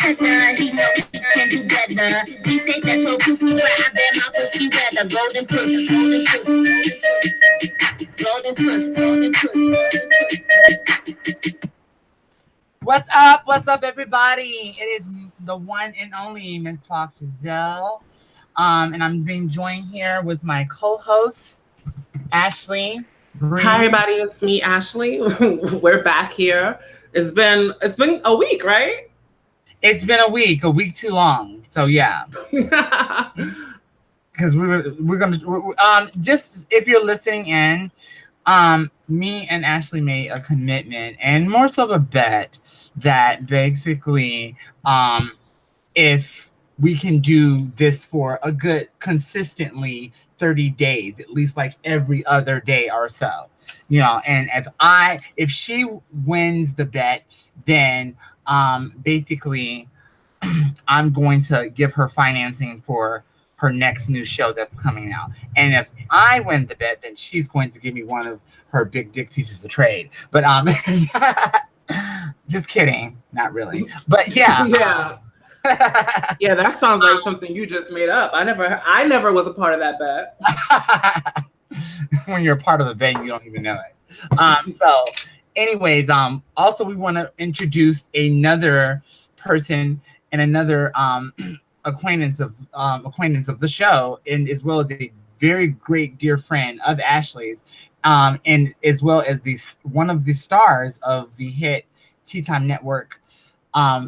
cheddar. He know he can do better. He say that your pussy dry, I bet my pussy weather. Golden pussy, golden pussy, golden pussy, golden pussy, golden pussy. What's up? What's up, everybody? It is the one and only Miss Fox Giselle. And I'm being joined here with my co-host, Ashley. Bree. Hi, everybody. It's me, Ashley. We're back here. It's been a week, right? It's been a week too long. So yeah. Because we're gonna just if you're listening in, me and Ashley made a commitment and more so of a bet that basically if we can do this for a good consistently 30 days, at least like every other day or so, and if she wins the bet, then basically I'm going to give her financing for her next new show that's coming out. And if I win the bet, then she's going to give me one of her big dick pieces of trade. But just kidding. Not really. But yeah. Yeah. Yeah, that sounds like something you just made up. I never was a part of that bet. When you're a part of the bet, you don't even know it. So anyways, also we want to introduce another person and another acquaintance of the show, and as well as a very great dear friend of Ashley's, and as well as one of the stars of the hit Tea Time Network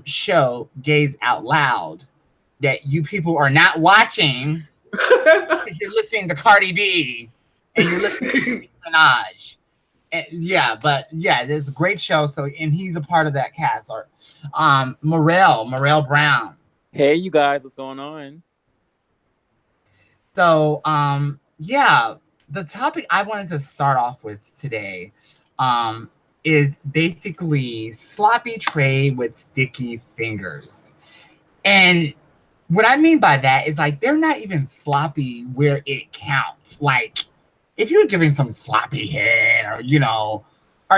show Gays Out Loud, that you people are not watching because you're listening to Cardi B and you're listening to Nicki Minaj. It's a great show. So, and he's a part of that cast. Or Morel Brown. Hey, you guys, what's going on? So, the topic I wanted to start off with today is basically sloppy trade with sticky fingers. And what I mean by that is, like, they're not even sloppy where it counts. Like, if you're giving some sloppy head or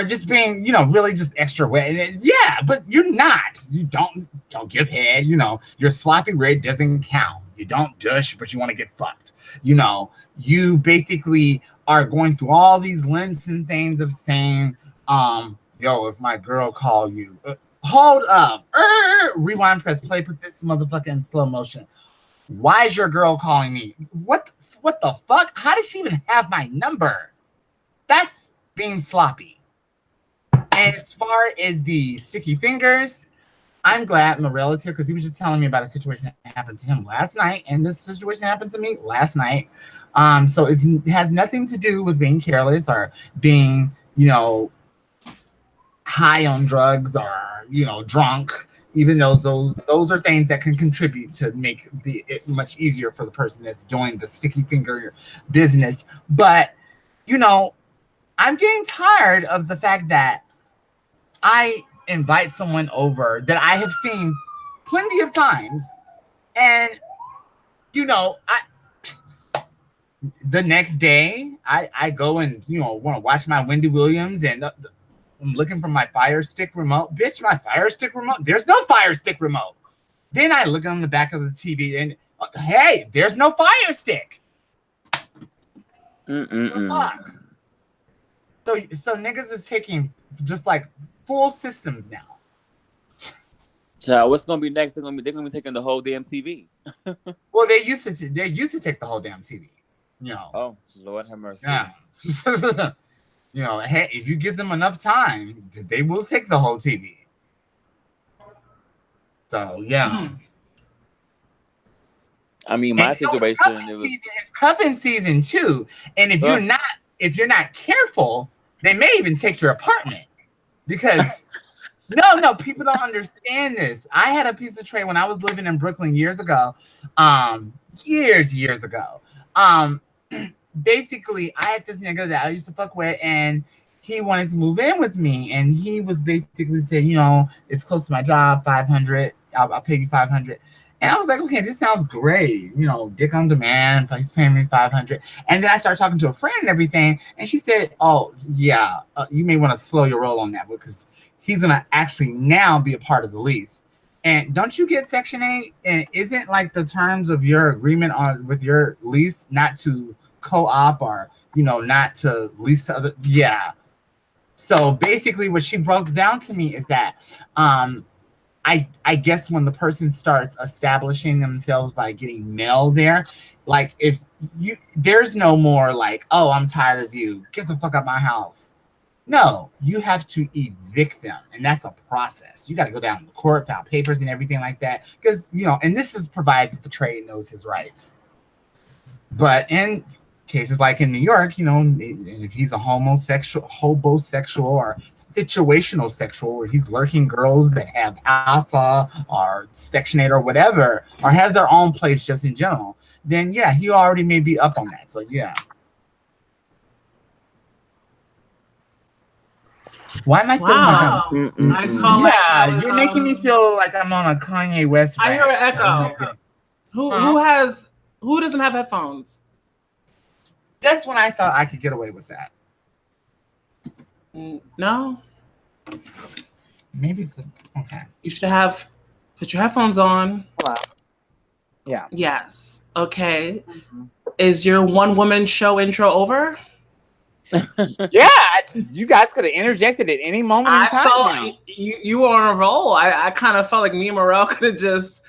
just being, really just extra wet. And but you're not. You don't give head. You're sloppy where it doesn't count. You don't dush, but you want to get fucked. You basically are going through all these limbs and things of saying, if my girl call you, hold up, rewind, press play, put this motherfucker in slow motion. Why is your girl calling me? What the fuck? How does she even have my number? That's being sloppy. And as far as the sticky fingers, I'm glad Morel is here because he was just telling me about a situation that happened to him last night, and this situation happened to me last night. So it has nothing to do with being careless or being, high on drugs or, drunk, even though those are things that can contribute to make it much easier for the person that's doing the sticky finger business. But, I'm getting tired of the fact that I invite someone over that I have seen plenty of times, and the next day I go and want to watch my Wendy Williams, and I'm looking for my Fire Stick remote. Bitch, my Fire Stick remote? There's no Fire Stick remote. Then I look on the back of the TV and hey, there's no Fire Stick. Fuck. So niggas is taking just like full systems now. Child, what's gonna be next? They're gonna be taking the whole damn TV. Well, they used to take the whole damn TV. Oh, Lord have mercy. Yeah. Hey, if you give them enough time, they will take the whole TV. So yeah. I mean, my situation it's cuffing season too, and if you're not careful, they may even take your apartment because. No, people don't understand this. I had a piece of trade when I was living in Brooklyn years ago. Years ago. Basically, I had this nigga that I used to fuck with, and he wanted to move in with me. And he was basically saying, it's close to my job, $500. I'll pay you $500. And I was like, okay, this sounds great. Dick on demand. He's paying me $500. And then I started talking to a friend and everything. And she said, oh, yeah, you may want to slow your roll on that because he's going to actually now be a part of the lease. And don't you get Section 8? And isn't like the terms of your agreement on with your lease not to co-op or not to lease to other? Yeah. So basically, what she broke down to me is that I guess when the person starts establishing themselves by getting mail there, like if there's no more like, oh, I'm tired of you, get the fuck out my house. No, you have to evict them, and that's a process. You got to go down to the court, file papers, and everything like that. Because and this is provided that the trade knows his rights. But in cases like in New York, if he's a hobosexual or situational sexual, where he's lurking girls that have alpha or Section 8 or whatever, or have their own place just in general, then yeah, he already may be up on that. So yeah. Why am I feeling like I'm... you're making me feel like I'm on a Kanye West rant. I hear an echo. Who doesn't have headphones? Just when I thought I could get away with that. No. Maybe it's okay. You should put your headphones on. Hello. Yeah. Yes. Okay. Mm-hmm. Is your one woman show intro over? Yeah, you guys could have interjected at any moment in time. I felt you were on a roll. I kind of felt like me and Morel could have just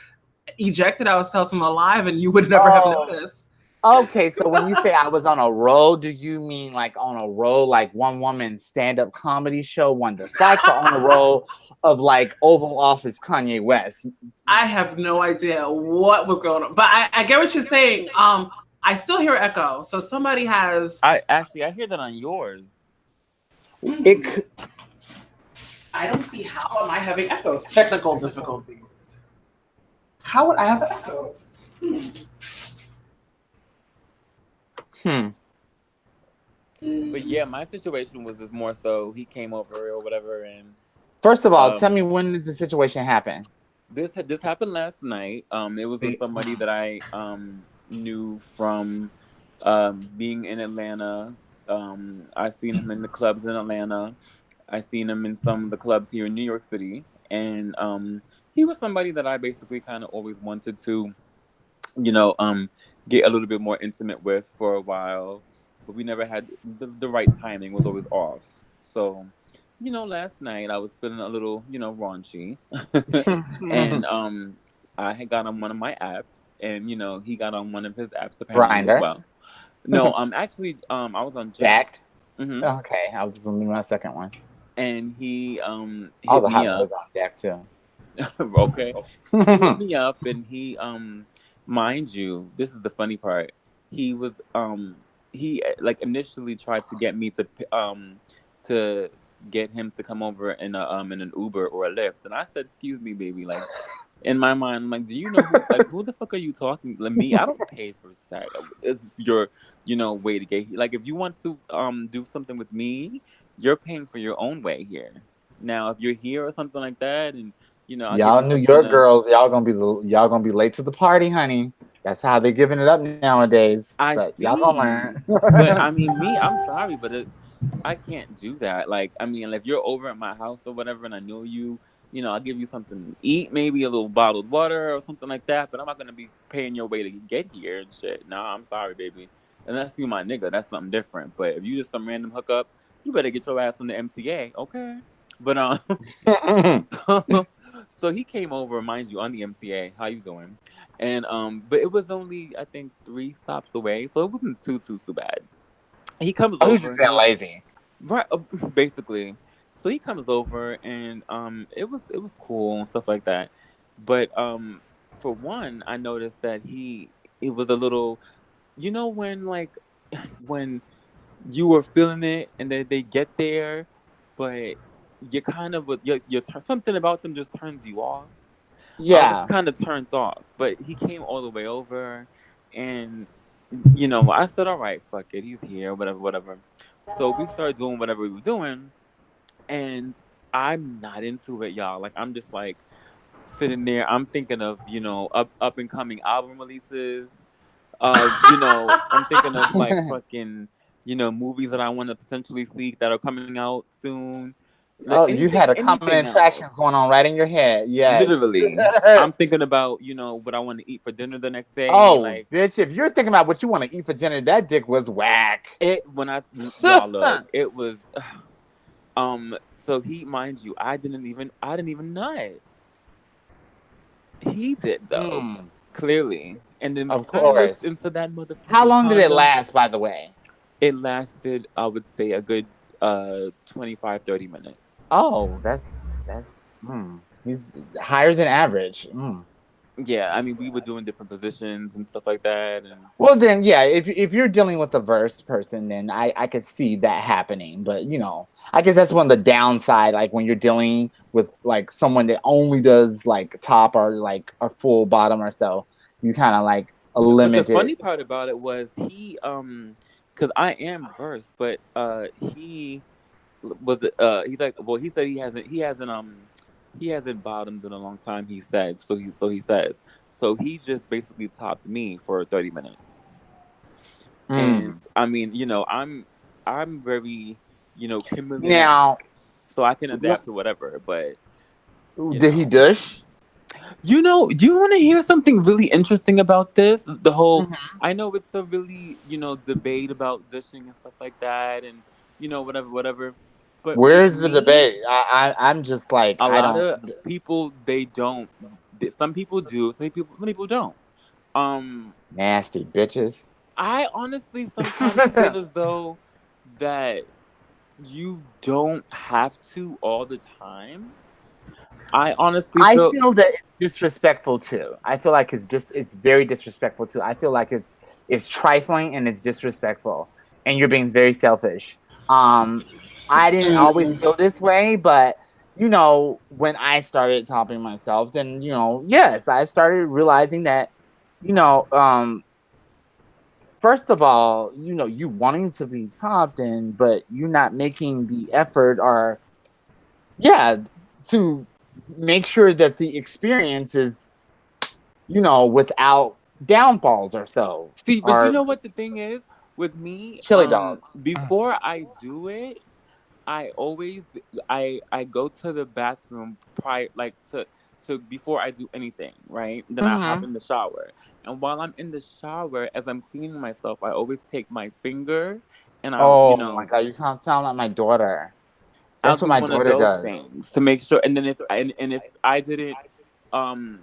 ejected ourselves from the live, and you would never have noticed. Okay, so when you say I was on a roll, do you mean like on a roll, like one woman stand-up comedy show, Wanda Sykes, or on a roll of like Oval Office Kanye West? I have no idea what was going on, but I get what you're saying. I still hear echo, so somebody has. I hear that on yours. I don't see how am I having echoes. Technical difficulties. How would I have echo? But yeah, my situation was just more so he came over or whatever, and first of all, tell me, when did the situation happen? This happened last night. It was with somebody that I knew from being in Atlanta. I seen him in the clubs in Atlanta. I seen him in some of the clubs here in New York City, and he was somebody that I basically kind of always wanted to, get a little bit more intimate with for a while, but we never had the right timing. Was always off. So, last night I was feeling a little, raunchy, and I had got on one of my apps, and he got on one of his apps apparently as well. No, actually, I was on Jacked. Mm-hmm. Okay, I was on my second one, and he hit all the hot was on Jacked too. Okay, he hit me up, and he mind you, this is the funny part. He was he like initially tried to get me to get him to come over in an Uber or a Lyft, and I said, "Excuse me, baby." Like in my mind, I'm like, "Do you know who the fuck are you talking? Like me, I don't pay for sex. It's your way to get here. Like if you want to do something with me, you're paying for your own way here. Now if you're here or something like that, and y'all New York girls, y'all gonna be late to the party, honey. That's how they're giving it up nowadays. Y'all gonna learn. But I mean, I'm sorry, but I can't do that. Like, I mean, if you're over at my house or whatever, and I know you, I'll give you something to eat, maybe a little bottled water or something like that. But I'm not gonna be paying your way to get here and shit. Nah, I'm sorry, baby. Unless you my nigga, that's something different. But if you just some random hookup, you better get your ass on the MCA, okay? But so he came over, mind you, on the MCA. How you doing? And but it was only, I think, 3 stops away, so it wasn't too bad. He comes over. He was just lazy, right? Basically. So he comes over, and it was cool and stuff like that. But for one, I noticed that it was a little, when you were feeling it, and then they get there, but you kind of something about them just turns you off. Yeah, kind of turned off. But he came all the way over, and I said, all right, fuck it, he's here, whatever. So we started doing whatever we were doing, and I'm not into it, y'all. Like I'm just like sitting there. I'm thinking of up and coming album releases. I'm thinking of like fucking movies that I want to potentially see that are coming out soon. Like Oh, you had a common anything else. attractions going on right in your head. Yes. Literally, I'm thinking about what I want to eat for dinner the next day. Oh, Like bitch, if you're thinking about what you want to eat for dinner, that dick was whack. it when I y'all look, it was um. So mind you, I didn't even nut. He did though, Mm, clearly. And then of I looked course. into that How motherfucking long did it condom. last, by the way? It lasted, I would say, a good 25, 30 minutes. Oh, that's he's higher than average. Mm. Yeah, I mean, we were doing different positions and stuff like that, and Well, then, yeah, if you're dealing with a verse person, then I could see that happening. But I guess that's one of the downside. Like when you're dealing with like someone that only does like top or like a full bottom or so, you kind of like a but the limited. funny part about it was because I am versed, but he's like, well, he said he hasn't bottomed in a long time. He said he says so he just basically topped me for 30 minutes. And Mm. I mean, I'm very, chameleon, Now, so I can adapt to whatever. But you did he know, dush? do you want to hear something really interesting about this? The whole, Mhm. I know it's a really, debate about dishing and stuff like that, and whatever, whatever. But with Where's the me, debate? I'm just like a I lot don't. of people they don't. Some people do. Some people don't. Um, Nasty bitches. I honestly sometimes feel as though that you don't have to all the time. I honestly I feel feel that it's disrespectful too. I feel like it's very disrespectful too. I feel like it's trifling and it's disrespectful, and you're being very selfish. Um, I didn't always feel this way, but when I started topping myself, then yes, I started realizing that, you know, um, first of all, you wanting to be topped, but you not making the effort or yeah to make sure that the experience is without downfalls or so see, but you or know what the thing is with me. chili dogs. Before I do it, I always I go to the bathroom prior, like to before I do anything, right? Then I hop Hmm. in the shower, and while I'm in the shower, as I'm cleaning myself, I always take my finger and Oh my god, you sound like my daughter. I'll That's what do my one of daughter those does. things to make sure. And then if I didn't um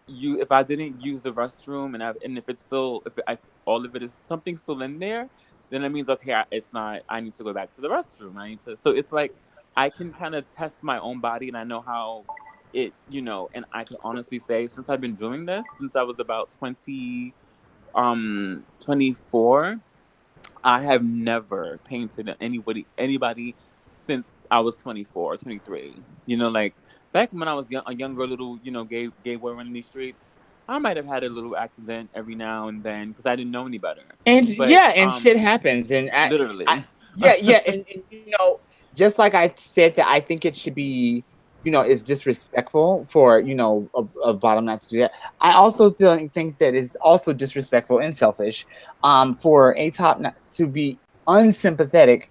if I didn't use the restroom and if it's still if I all of it is something still in there, then that means okay, it's not. I need to go back to the restroom. I need to. So it's like I can kind of test my own body and I know how and I can honestly say since I've been doing this since I was about 24, I have never painted anybody since I was 24 or 23. Like back when I was a younger little, gay boy running these streets, I might have had a little accident every now and then because I didn't know any better. And But yeah, and shit happens, and literally. yeah, and just like I said that I think it should be, it's disrespectful for a bottom not to do that. I also think that it's also disrespectful and selfish, for a top not to be unsympathetic,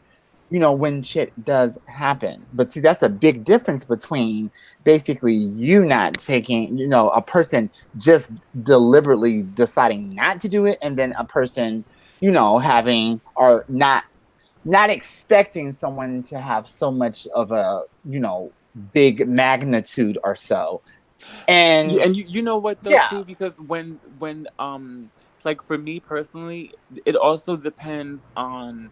when shit does happen. But see, that's a big difference between basically you not taking, a person just deliberately deciding not to do it, and then a person, having or not expecting someone to have so much of a, big magnitude or so. Yeah, And and you know what though yeah, too, because when like for me personally, it also depends on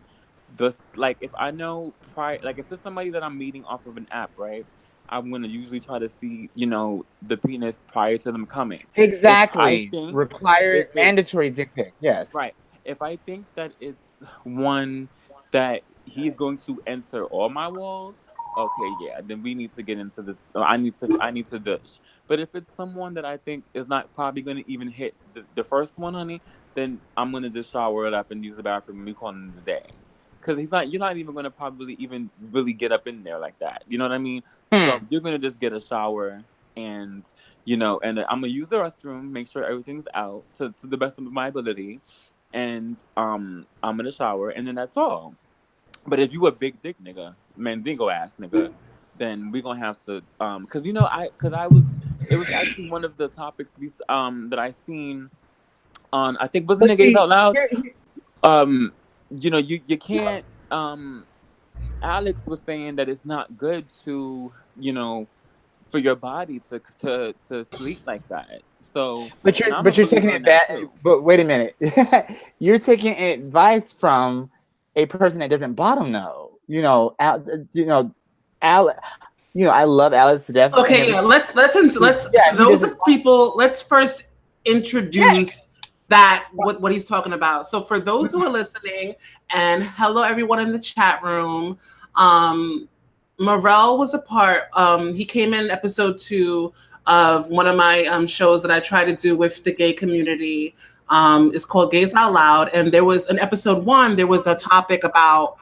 like if I know prior, like if it's somebody that I'm meeting off of an app, right? I'm gonna usually try to see the penis prior to them coming. If I exactly. think Required if it's mandatory dick pic. Yes. right. If I think that it's one that he's going to enter all my walls, okay, yeah, then we need to get into this. I need to dish. But if it's someone that I think is not probably going to even hit the first one, honey, then I'm gonna just shower it up and use the bathroom and we call it the day. Because you're not even gonna probably even really get up in there like that. You know what I mean? So Hmm. you're gonna just get a shower and and I'm gonna use the restroom, make sure everything's out to the best of my ability, and I'm in the shower, and then that's all. But if you a big dick nigga, mandingo ass nigga, then we're gonna have to because you know I was it was actually one of the topics that I seen on, I think, wasn't But it Gays see, Out Loud? here- You know, you can't Alex was saying that it's not good to, you know, for your body to sleep like that. So, but and you're I'm a but you're taking believer in it that back. too. But wait a minute, you're taking advice from a person that doesn't bottom know. Al. I love Alex to death. And Okay, yeah. Let's yeah, for he those doesn't. people. Let's first Yeah, introduce that what he's talking about. So for those who are listening, and hello everyone in the chat room. Morel was a part. He came in episode 2 of one of my shows that I try to do with the gay community. It's called Gays Out Loud, and there was in episode 1 there was a topic about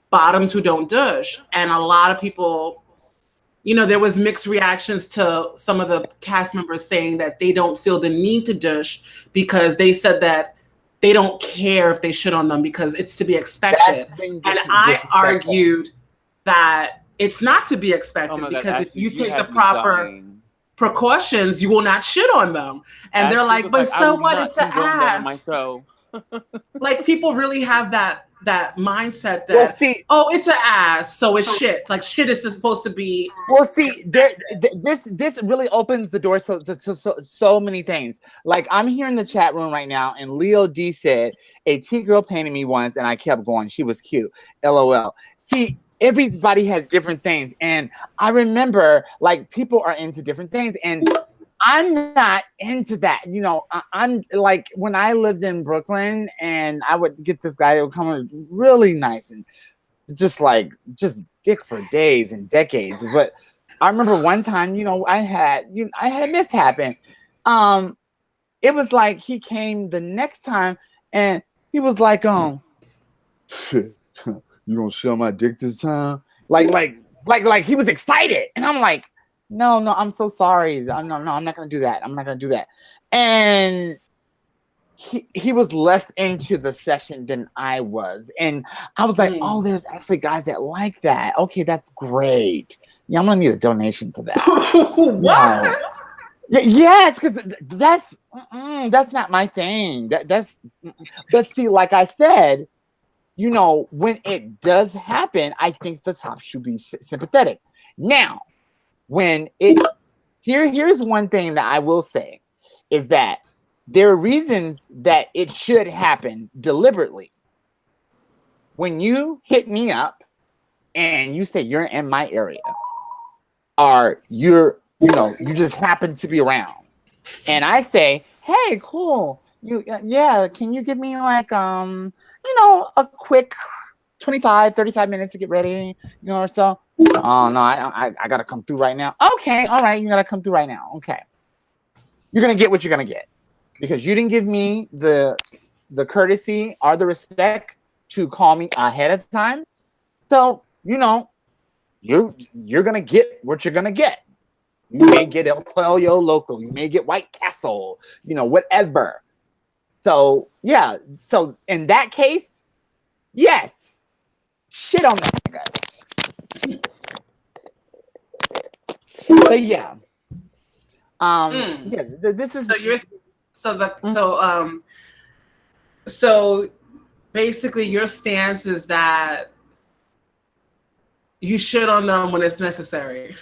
bottoms who don't douche, and a lot of people, there was mixed reactions to some of the cast members saying that they don't feel the need to douche because they said that they don't care if they shit on them because it's to be expected. And I argued that it's not to be Oh expected my God, because if Ashley, you you take the had me proper dying. precautions, you will not shit on them. And they're Ashley like, was but like, I so will what? not It's an condone that on my ass. show. Like people really have that mindset well, that, see, oh, it's an ass, so it's shit. Like shit is supposed to be Well, see, this really opens the door so many things. Like I'm here in the chat room right now, and Leo D said a T girl painted me once, and I kept going. She was cute. LOL. See, everybody has different things, and I remember like people are into different things, and I'm not into that. I'm like when I lived in Brooklyn, and I would get this guy who would come in really nice and just dick for days and decades. But I remember one time, I had a mishap, and it was like he came the next time, and he was like, shit, you gonna show my dick this time? Like he was excited, and I'm like, no, I'm so sorry. No, I'm not gonna do that. I'm not gonna do that. And he was less into the session than I was. And I was like, oh, there's actually guys that like that. Okay, that's great. Yeah, I'm gonna need a donation for that. what? No. Yes, because that's not my thing. But see, like I said, when it does happen, I think the top should be sympathetic. Now, here's one thing that I will say is that there are reasons that it should happen deliberately. When you hit me up and you say you're in my area, or you just happen to be around, and I say, hey, cool, can you give me like a quick 25-35 minutes to get ready, or so? Oh no, I gotta come through right now. Okay, all right, you gotta come through right now. Okay, you're gonna get what you're gonna get. Because you didn't give me the courtesy or the respect to call me ahead of time. So, you're gonna get what you're gonna get. You may get El Pollo Local, you may get White Castle, whatever. So yeah. So in that case, yes. Shit on that guy. But yeah. Yeah, this is so basically your stance is that you shit on them when it's necessary.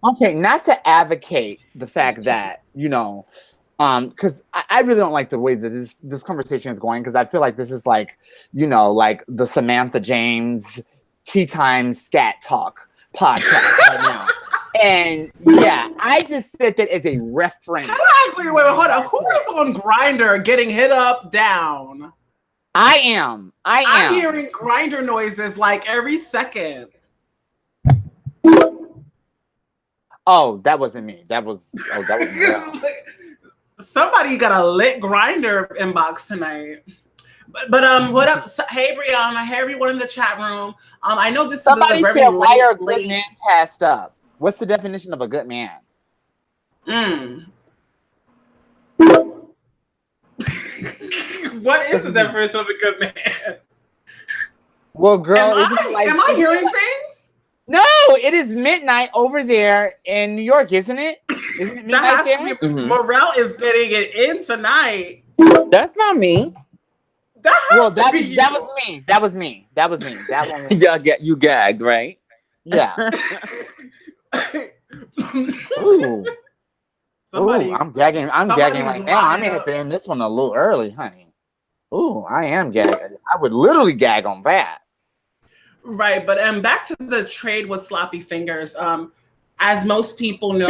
Okay, not to advocate the fact that, because I really don't like the way that this conversation is going, because I feel like this is like, like the Samantha James Tea Time Scat Talk podcast right now. And yeah, I just said that as a reference. Wait, hold on. Who is on Grindr getting hit up down? I am. I'm hearing Grindr noises like every second. Oh, that wasn't me. That was me. Somebody got a lit Grindr inbox tonight. But what up? Hey Brianna, hey everyone in the chat room. I know this Somebody is a very said, why are good late men passed up? What's the definition of a good man? What is the definition of a good man? Well, girl, am I hearing things? No, it is midnight over there in New York, isn't it? Isn't it midnight there? Morel is getting it in tonight. That's not me. That was me. That one. You gagged, right? Yeah. Ooh. I'm gagging right now. I may have to end this one a little early, honey. Ooh, I am gagging. I would literally gag on that. Right, but back to the trade with sloppy fingers. As most people know,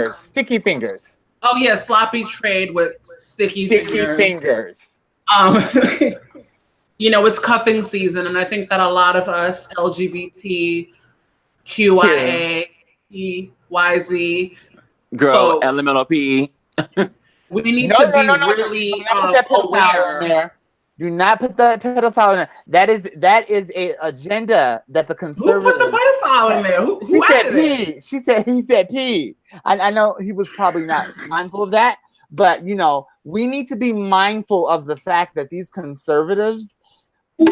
sticky fingers. Oh yeah, sloppy trade with sticky fingers. You know, it's cuffing season, and I think that a lot of us LGBTQIA, YZ girl, folks, LMNOP. We need to be really aware. Do not put that pedophile in there. That is a agenda that the conservatives. Who put the pedophile in there? Who said P. He said P. I know he was probably not mindful of that, but you know, we need to be mindful of the fact that these conservatives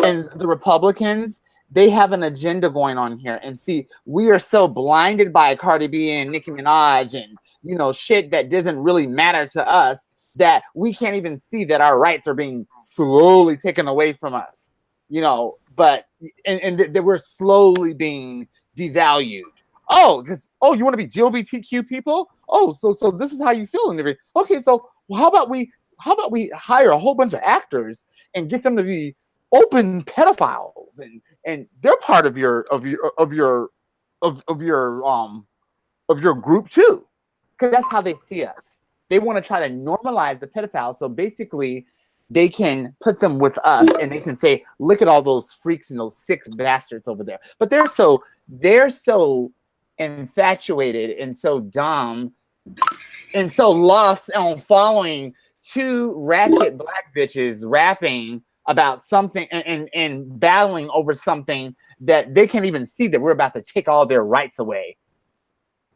and the Republicans, they have an agenda going on here. And see, we are so blinded by Cardi B and Nicki Minaj and you know shit that doesn't really matter to us, that we can't even see that our rights are being slowly taken away from us, you know, but that we're slowly being devalued. You want to be LGBTQ people? So this is how you feel in every. Okay, so how about we hire a whole bunch of actors and get them to be open pedophiles and they're part of your group too, because that's how they see us. They want to try to normalize the pedophiles. So basically, they can put them with us and they can say, look at all those freaks and those sick bastards over there. But they're so infatuated and so dumb and so lost on following two ratchet black bitches rapping about something and battling over something that they can't even see that we're about to take all their rights away.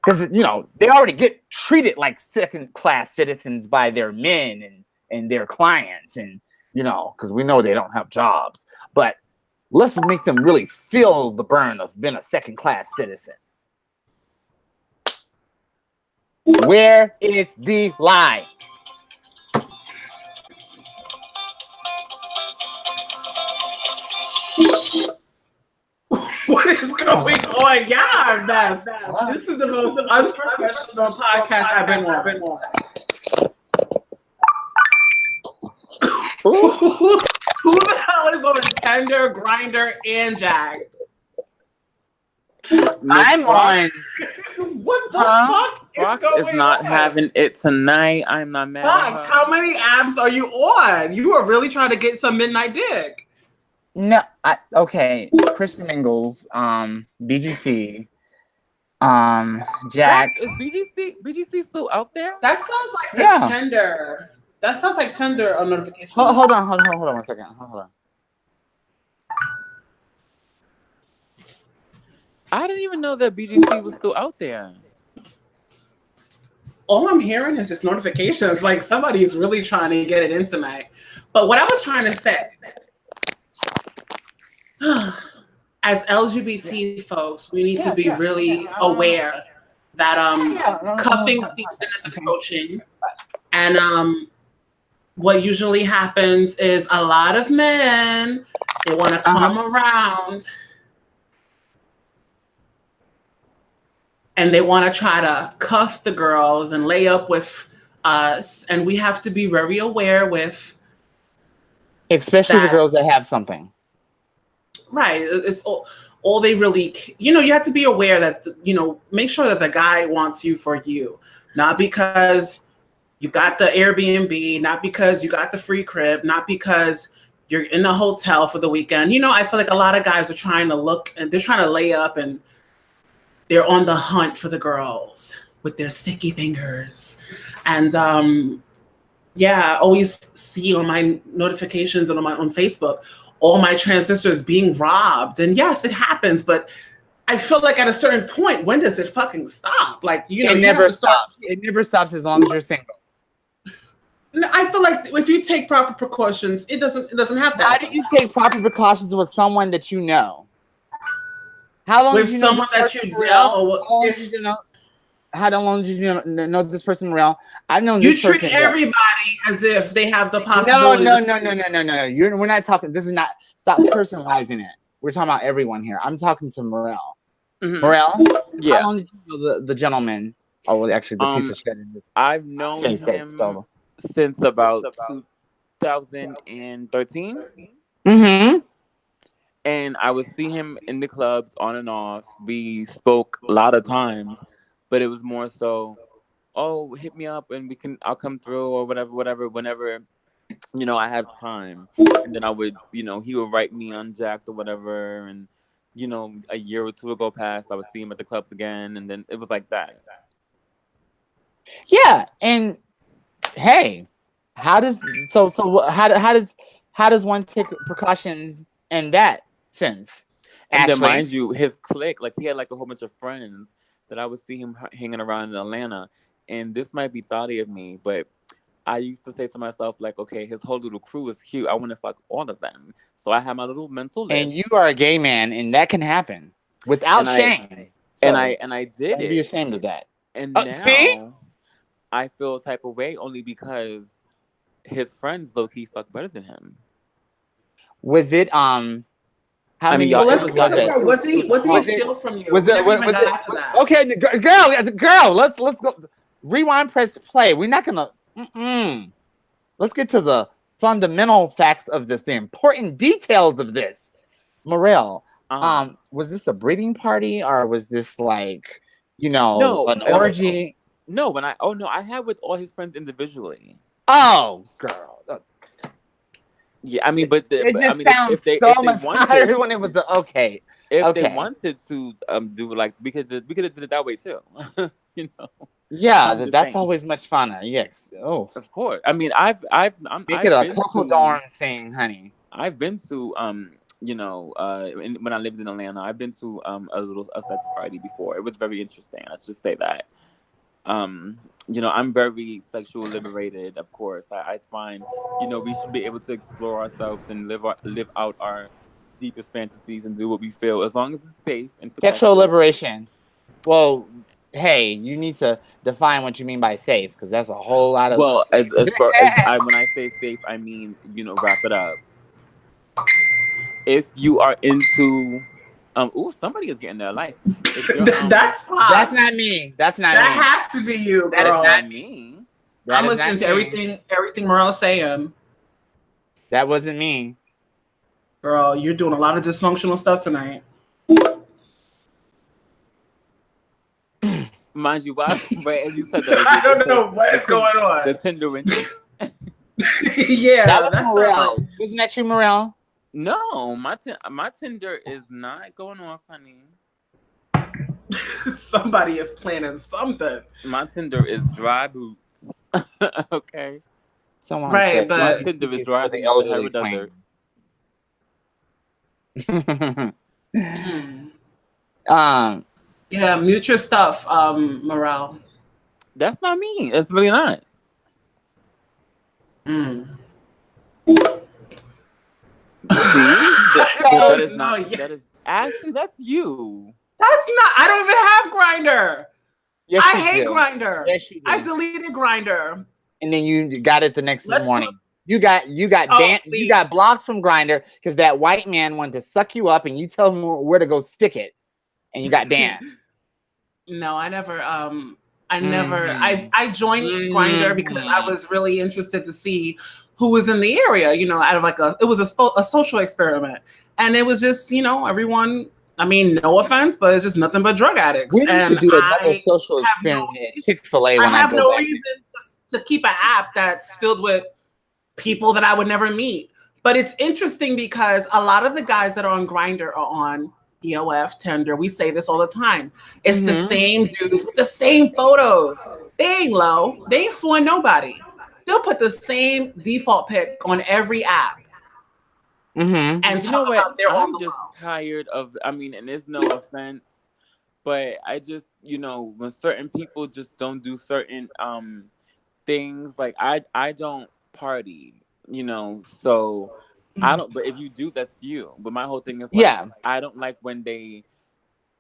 Because, you know, they already get treated like second-class citizens by their men and their clients. And, you know, because we know they don't have jobs. But let's make them really feel the burn of being a second-class citizen. Where is the lie? What is going on? Y'all are mess. This is the most unprofessional podcast I've been on. Who the hell is on Tender, Grinder, and Jag? I'm on. What the fuck? Fox is not having it tonight. I'm not mad. Fox, how many apps are you on? You are really trying to get some midnight dick. No, okay. Christian Mingles, BGC, Jack. Is BGC still out there? That sounds like Tender. That sounds like Tender a notification. Hold on one second. Hold on. I didn't even know that BGC was still out there. All I'm hearing is this notifications. Like somebody's really trying to get it in tonight. But what I was trying to say, as LGBT folks, we need to be really aware that cuffing season is approaching. And what usually happens is a lot of men, they want to come around and they want to try to cuff the girls and lay up with us. And we have to be very aware with especially the girls that have something. Right. It's all they really, you know, you have to be aware that, you know, make sure that the guy wants you for you, not because you got the Airbnb, not because you got the free crib, not because you're in a hotel for the weekend. You know, I feel like a lot of guys are trying to look and they're trying to lay up and they're on the hunt for the girls with their sticky fingers. And I always see on my notifications and on Facebook, all my transistors being robbed. And yes, it happens, but I feel like at a certain point, when does it fucking stop? Like, you know, it never stops. It never stops as long as you're single. I feel like if you take proper precautions, it doesn't have that. How do you take proper precautions with someone that you know? How long with did you know someone this that person, you Morel? know, How long if did you know? How long did you know this person, Morel? I've known you this treat person. everybody as if they have the No. possibility. We're not talking. This is not. Stop personalizing it. We're talking about everyone here. I'm talking to Morel. Mhm. Morel, Yeah. how long did you know the gentleman? Oh, well, actually, the piece of shit in this I've known case that him stole. since about 2013. Mm-hmm. And I would see him in the clubs on and off. We spoke a lot of times, but it was more so, oh, hit me up and I'll come through or whatever, whenever, I have time. And then I would, he would write me on Jacked or whatever. And, a year or two ago past, I would see him at the clubs again. And then it was like that. Yeah, and hey, how does one take precautions in that sense? And then, Ashley, mind you, his clique, like he had like a whole bunch of friends that I would see him hanging around in Atlanta. And this might be thoughty of me, but I used to say to myself, like, okay, his whole little crew is cute. I want to fuck all of them. So I had my little mental list. and you are a gay man, and that can happen without shame. So and I did don't it. be ashamed of that. And Oh, now see? I feel a type of way only because his friends low key fuck better than him. Was it how I mean, many? y'all, let's it was get like to what did he was it- steal from you? Was We it? never even Was got it? to that. Okay, girl. Let's go. Rewind. Press play. We're not gonna. Let's get to the fundamental facts of this. The important details of this. Morel, was this a breeding party or was this like, no, an orgy? No, I had with all his friends individually. Oh, girl. Yeah, I mean, but It just if sounds they so if they much wanted, hotter when it was okay. if they Okay. wanted to do like we could have did it that way too. Yeah, I'm just that's saying. always much funner. Yes. Oh, Of course. I mean, I've make it a Coco Darn thing, honey. I've been to when I lived in Atlanta, I've been to a sex party before. It was very interesting. Let's just say that. I'm very sexual liberated, of course. I find, we should be able to explore ourselves and live out our deepest fantasies and do what we feel as long as it's safe and protected. Sexual liberation. Well, hey, you need to define what you mean by safe because that's a whole lot of. Well, as far as when I say safe, I mean, wrap it up. If you are into somebody is getting their life. If you're That's fine. That's not me. That has to be you, girl. That is not me. I'm listening to everything Morel's saying. That wasn't me. Girl, you're doing a lot of dysfunctional stuff tonight. Mind you, why? Right, as you said that. I don't know what is going on. The Tinder winter. Yeah, that was Morel. Wasn't that you, Morel? No, my Tinder is not going off, honey. Somebody is planning something. My Tinder is dry boots. Okay. Someone right, said, but my Tinder is dry the boots. elderly yeah, mute your stuff, Morel. That's not me. It's really not. That is not. That is actually that's you. That's not. I don't even have Grinder. Yes, I hate Grinder. Yes, you do. I deleted Grinder. And then you got it the next morning. You got blocks from Grinder because that white man wanted to suck you up, and you tell him where to go stick it, and you got banned. No, I never. I joined Grinder because I was really interested to see who was in the area. Out of it was a social experiment, and it was just everyone. I mean, no offense, but it's just nothing but drug addicts. We need to do another social experiment at Chick-fil-A. I have no reason to keep an app that's filled with people that I would never meet. But it's interesting because a lot of the guys that are on Grindr are on EOF, Tinder. We say this all the time. It's the same dudes with the same photos. They ain't low. They ain't fooling nobody. They'll put the same default pic on every app. And you know what? I'm just tired of. I mean, and there's no offense, but I just, when certain people just don't do certain things, like I don't party, so I don't. But if you do, that's you. But my whole thing is I don't like when they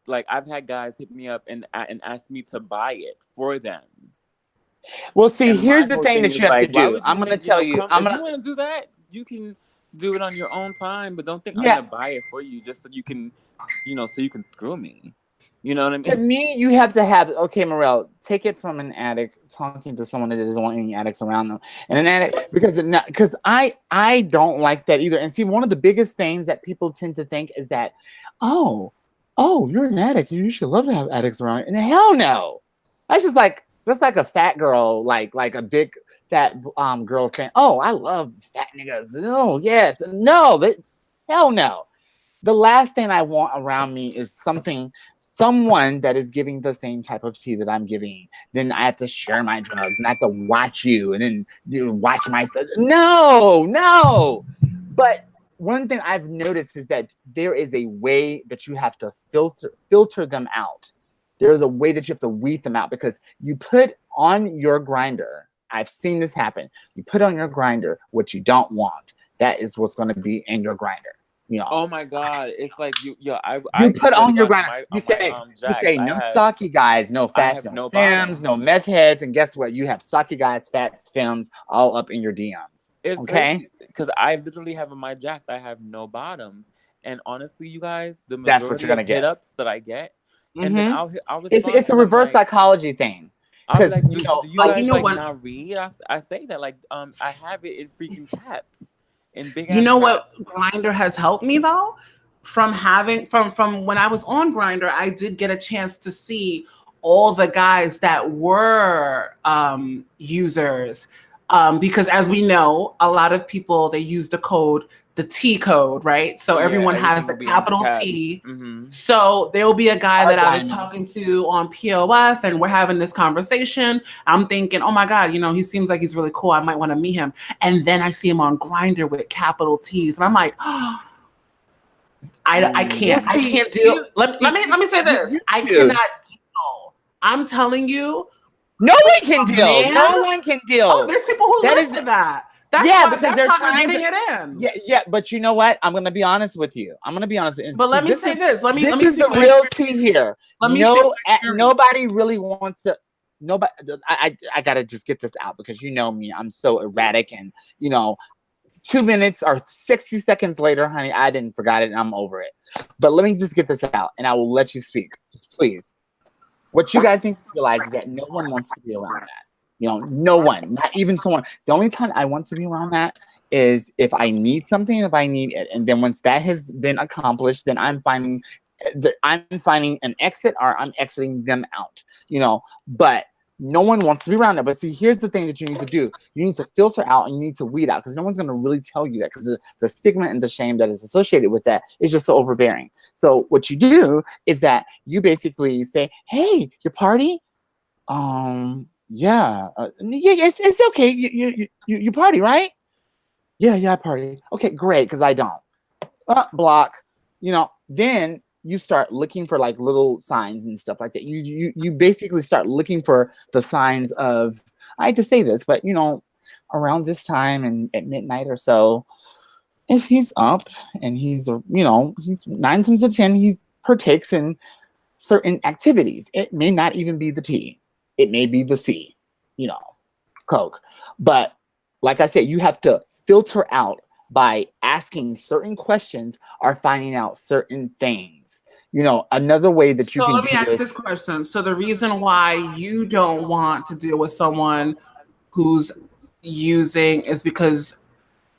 Like I've had guys hit me up and ask me to buy it for them. Well, see, And my here's the whole thing thing that is you have to like, why do. would I'm you gonna think, tell you. if you want to do that, you can do it on your own time, but don't think I'm Yeah. gonna buy it for you just so you can, so you can screw me. You know what I To mean? me, you have to have, okay, Morel, take it from an addict talking to someone that doesn't want any addicts around them. And an addict, because I don't like that either. And see, one of the biggest things that people tend to think is that, oh, you're an addict. You should love to have addicts around. And hell no. That's like a fat girl, like a big fat girl saying, oh, I love fat niggas. Oh, yes. No, hell no. The last thing I want around me is someone that is giving the same type of tea that I'm giving. Then I have to share my drugs and I have to watch you and then watch myself. No. But one thing I've noticed is that there is a way that you have to filter them out. There's a way that you have to weed them out, because you put on your grinder. I've seen this happen. You put on your grinder what you don't want. That is what's going to be in your grinder. Oh my God! It's like you put swear to on your God, grinder. You Jacks, say no stocky guys, no I fats, have no no femmes, bottom. no meth heads, and guess what? You have stocky guys, fats, femmes, all up in your DMs. It's okay, crazy because I literally have in my Jack I have no bottoms, and honestly, you guys, the that's what you're majority gonna of hit get. ups that I get, and then I'll respond It's a and I'm reverse like, psychology thing. I'll be Because like, do you But guys you know like what? not read? I say that like I have it in freaking caps, in big You ass know caps. what Grinder has helped me though? From when I was on Grinder, I did get a chance to see all the guys that were users. Because as we know, a lot of people, they use the T code, right? So everyone has everything the will be in capital caps. T. Mm-hmm. So there will be a guy that I was diamond. talking to on POF and we're having this conversation. I'm thinking, oh my God, he seems like he's really cool. I might want to meet him. And then I see him on Grinder with capital T's. And I'm like, oh, I can't. Well, I see, can't deal. Let me say this. I dude. cannot deal. I'm telling you, No one can deal. man. No one can deal. Oh, there's people who live for that. That's because they're how trying they're getting it in. Yeah, but you know what? I'm gonna be honest with you. But let me say this. Let me is speak the real tea here. Nobody really wants to. Nobody. I gotta just get this out, because you know me. I'm so erratic, and 2 minutes or 60 seconds later, honey, I didn't forgot it and I'm over it. But let me just get this out and I will let you speak. Just please. What you guys need to realize is that no one wants to be around that. No one, not even someone. The only time I want to be around that is if I need something, if I need it. And then once that has been accomplished, then I'm finding an exit, or I'm exiting them out. But no one wants to be around that. But see, here's the thing that you need to do. You need to filter out and you need to weed out, because no one's going to really tell you that, because the stigma and the shame that is associated with that is just so overbearing. So what you do is that you basically say, hey, your party? Yeah. It's okay. You party, right? Yeah, I party. Okay, great, because I don't. Block. Then you start looking for like little signs and stuff like that. You basically start looking for the signs of, I hate to say this, but around this time and at midnight or so, if he's up and he's 9 times out of 10, he partakes in certain activities. It may not even be the T. It may be the C, Coke. But like I said, you have to filter out by asking certain questions or finding out certain things. Another way that you can let me ask this question. So the reason why you don't want to deal with someone who's using is because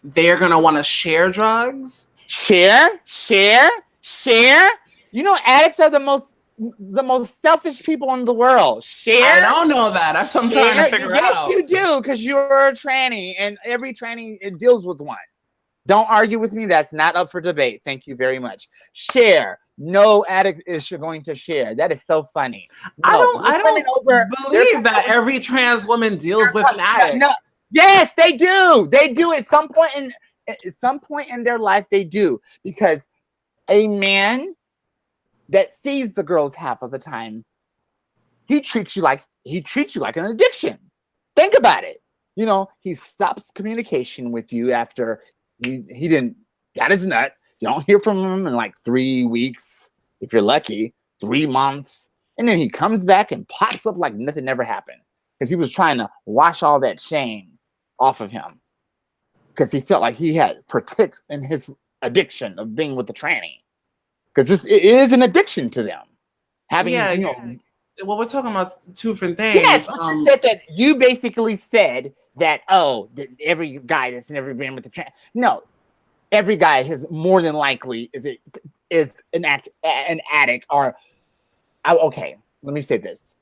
they're going to want to share drugs? Share? Addicts are the most selfish people in the world. Share? I don't know that. That's what I'm trying to figure out. Yes, you do, because you're a tranny, and every tranny, it deals with one. Don't argue with me. That's not up for debate. Thank you very much. Share. No addict is going to share. That is so funny. I don't believe that every trans woman deals with an addict. No. Yes, they do. They do at some point in their life. They do, because a man that sees the girls half of the time, he treats you like an addiction. Think about it. He stops communication with you after he didn't got his nut. You don't hear from him in like 3 weeks, if you're lucky. 3 months, and then he comes back and pops up like nothing ever happened because he was trying to wash all that shame off of him because he felt like he had protect in his addiction of being with the tranny because it is an addiction to them having Well, we're talking about two different things. Yes, but you said that you basically said that that every guy that's never been with the trans. No, every guy has more than likely is an addict or okay. Let me say this: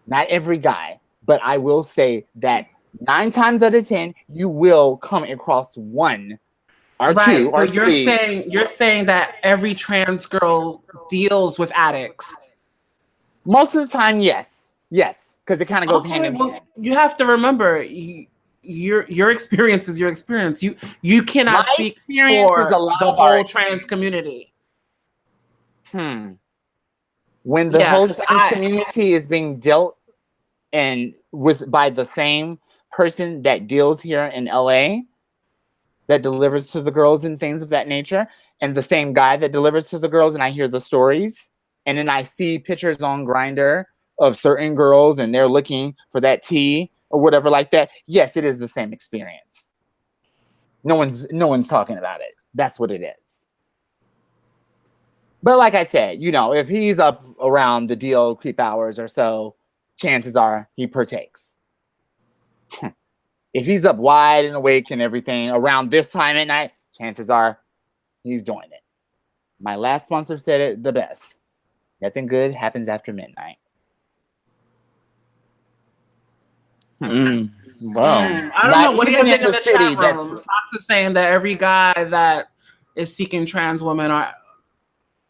not every guy, but I will say that 9 times out of 10 you will come across one or two or three. You're saying that every trans girl deals with addicts. Most of the time, yes, because it kind of goes hand in hand. You have to remember, your experience is your experience. You cannot speak for the whole trans community. When the whole trans community is being dealt by the same person that deals here in LA, that delivers to the girls and things of that nature, and the same guy that delivers to the girls, and I hear the stories. And then I see pictures on Grindr of certain girls and they're looking for that tea or whatever like that. Yes, it is the same experience. No one's talking about it. That's what it is. But like I said, if he's up around the deal creep hours or so, chances are he partakes. If he's up wide and awake and everything around this time at night, chances are he's doing it. My last sponsor said it the best. Nothing good happens after midnight. Wow. I don't know. What do you think of the chat room? Fox is saying that every guy that is seeking trans women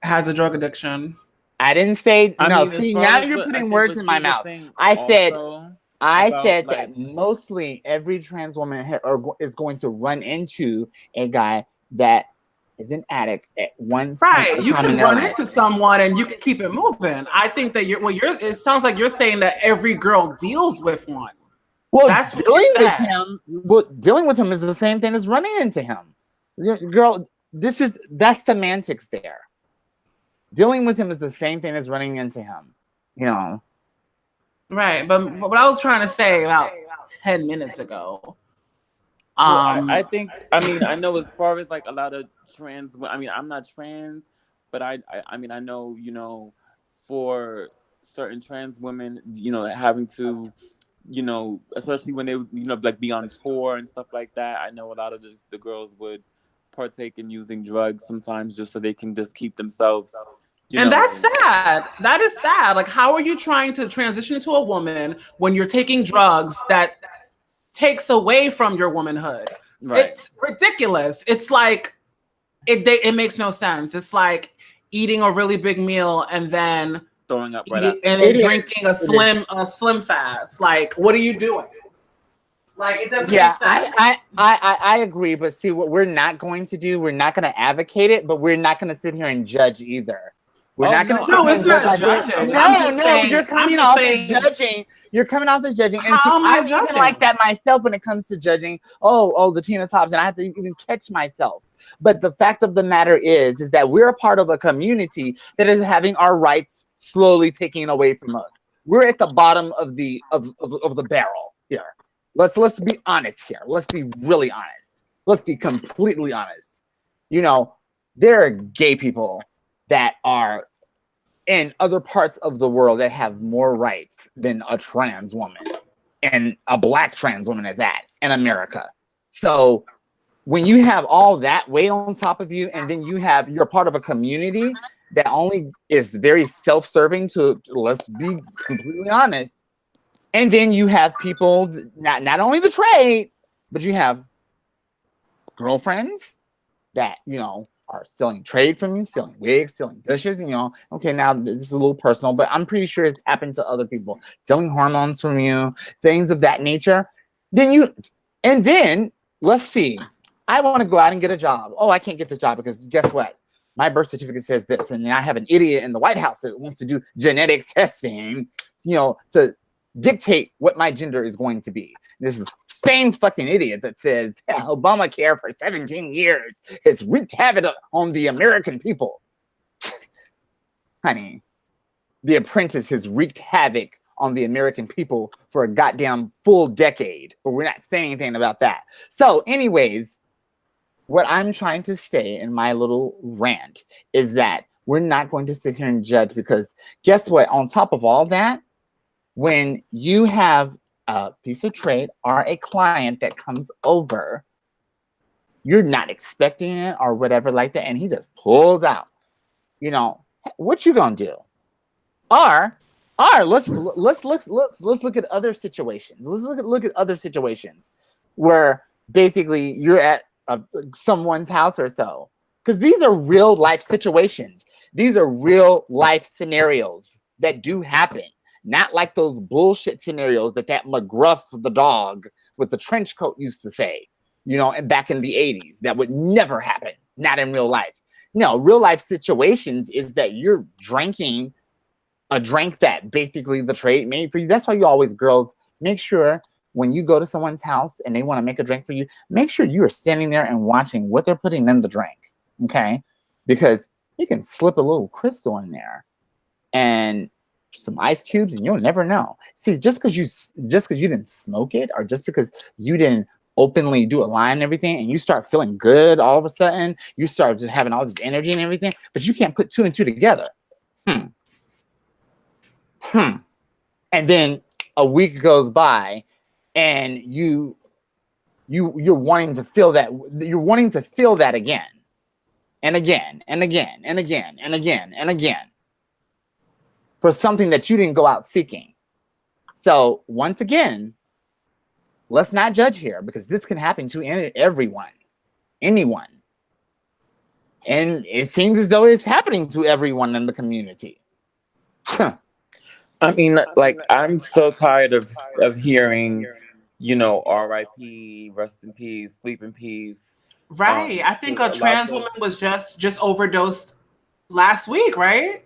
has a drug addiction. I didn't say no. See, now you're putting words in my mouth. I said that mostly every trans woman is going to run into a guy that is an addict at one right. You can run into someone and you can keep it moving. I think that it sounds like you're saying that every girl deals with one. Well, that's dealing with him is the same thing as running into him. Girl, that's semantics there. Dealing with him is the same thing as running into him. Right, but what I was trying to say about 10 minutes ago. I know as far as like a lot of trans, I'm not trans, but I know, for certain trans women, having to, especially when they, like be on tour and stuff like that. I know a lot of the girls would partake in using drugs sometimes just so they can just keep themselves. And that's sad. That is sad. Like, how are you trying to transition into a woman when you're taking drugs that takes away from your womanhood? Right. It's ridiculous. It's like it makes no sense. It's like eating a really big meal and then throwing up and then drinking a slim fast. Like, what are you doing? Like, it doesn't make sense. I agree, but see what we're not going to do. We're not going to advocate it, but we're not going to sit here and judge either. We're not going to. No, it's not judging. No, you're coming off as judging. You're coming off as judging. And I'm even like that myself when it comes to judging. Oh, the Tina Tops, and I have to even catch myself. But the fact of the matter is that we're a part of a community that is having our rights slowly taken away from us. We're at the bottom of the barrel here. Let's be honest here. Let's be really honest. Let's be completely honest. There are gay people that are in other parts of the world that have more rights than a trans woman, and a black trans woman at that, in America. So when you have all that weight on top of you, and then you're part of a community that only is very self-serving let's be completely honest. And then you have people, not only the trade, but you have girlfriends that, are stealing trade from you, stealing wigs, stealing dishes, okay, now this is a little personal, but I'm pretty sure it's happened to other people, stealing hormones from you, things of that nature. Then let's see, I want to go out and get a job. Oh, I can't get this job because guess what? My birth certificate says this, and I have an idiot in the White House that wants to do genetic testing, to dictate what my gender is going to be. This is the same fucking idiot that says Obamacare for 17 years has wreaked havoc on the American people. honey, The Apprentice has wreaked havoc on the American people for a goddamn full decade, but we're not saying anything about that. So, anyways, what I'm trying to say in my little rant is that we're not going to sit here and judge, because guess what? On top of all that, when you have a piece of trade or a client that comes over, you're not expecting it or whatever like that, and he just pulls out, what you gonna do? Or let's look at other situations. Let's look at other situations where basically you're at someone's house or so, because these are real life situations. These are real life scenarios that do happen, not like those bullshit scenarios that McGruff the dog with the trench coat used to say, and back in the 80s. That would never happen, not in real life. No, real life situations is that you're drinking a drink that basically the trade made for you. That's why you always, girls, make sure when you go to someone's house and they want to make a drink for you, make sure you are standing there and watching what they're putting in the drink, okay? Because you can slip a little crystal in there and some ice cubes, and you'll never know. See, just because you didn't smoke it, or just because you didn't openly do a line and everything, and you start feeling good all of a sudden, you start just having all this energy and everything, but you can't put 2 and 2 together. And then a week goes by, and you're wanting to feel that. You're wanting to feel that again, and again, and again, and again, and again, and again, for something that you didn't go out seeking. So once again, let's not judge here, because this can happen to everyone, anyone. And it seems as though it's happening to everyone in the community. I mean, like, I'm so tired of hearing, R.I.P., rest in peace, sleep in peace. Right. I think a trans woman was just overdosed last week, right?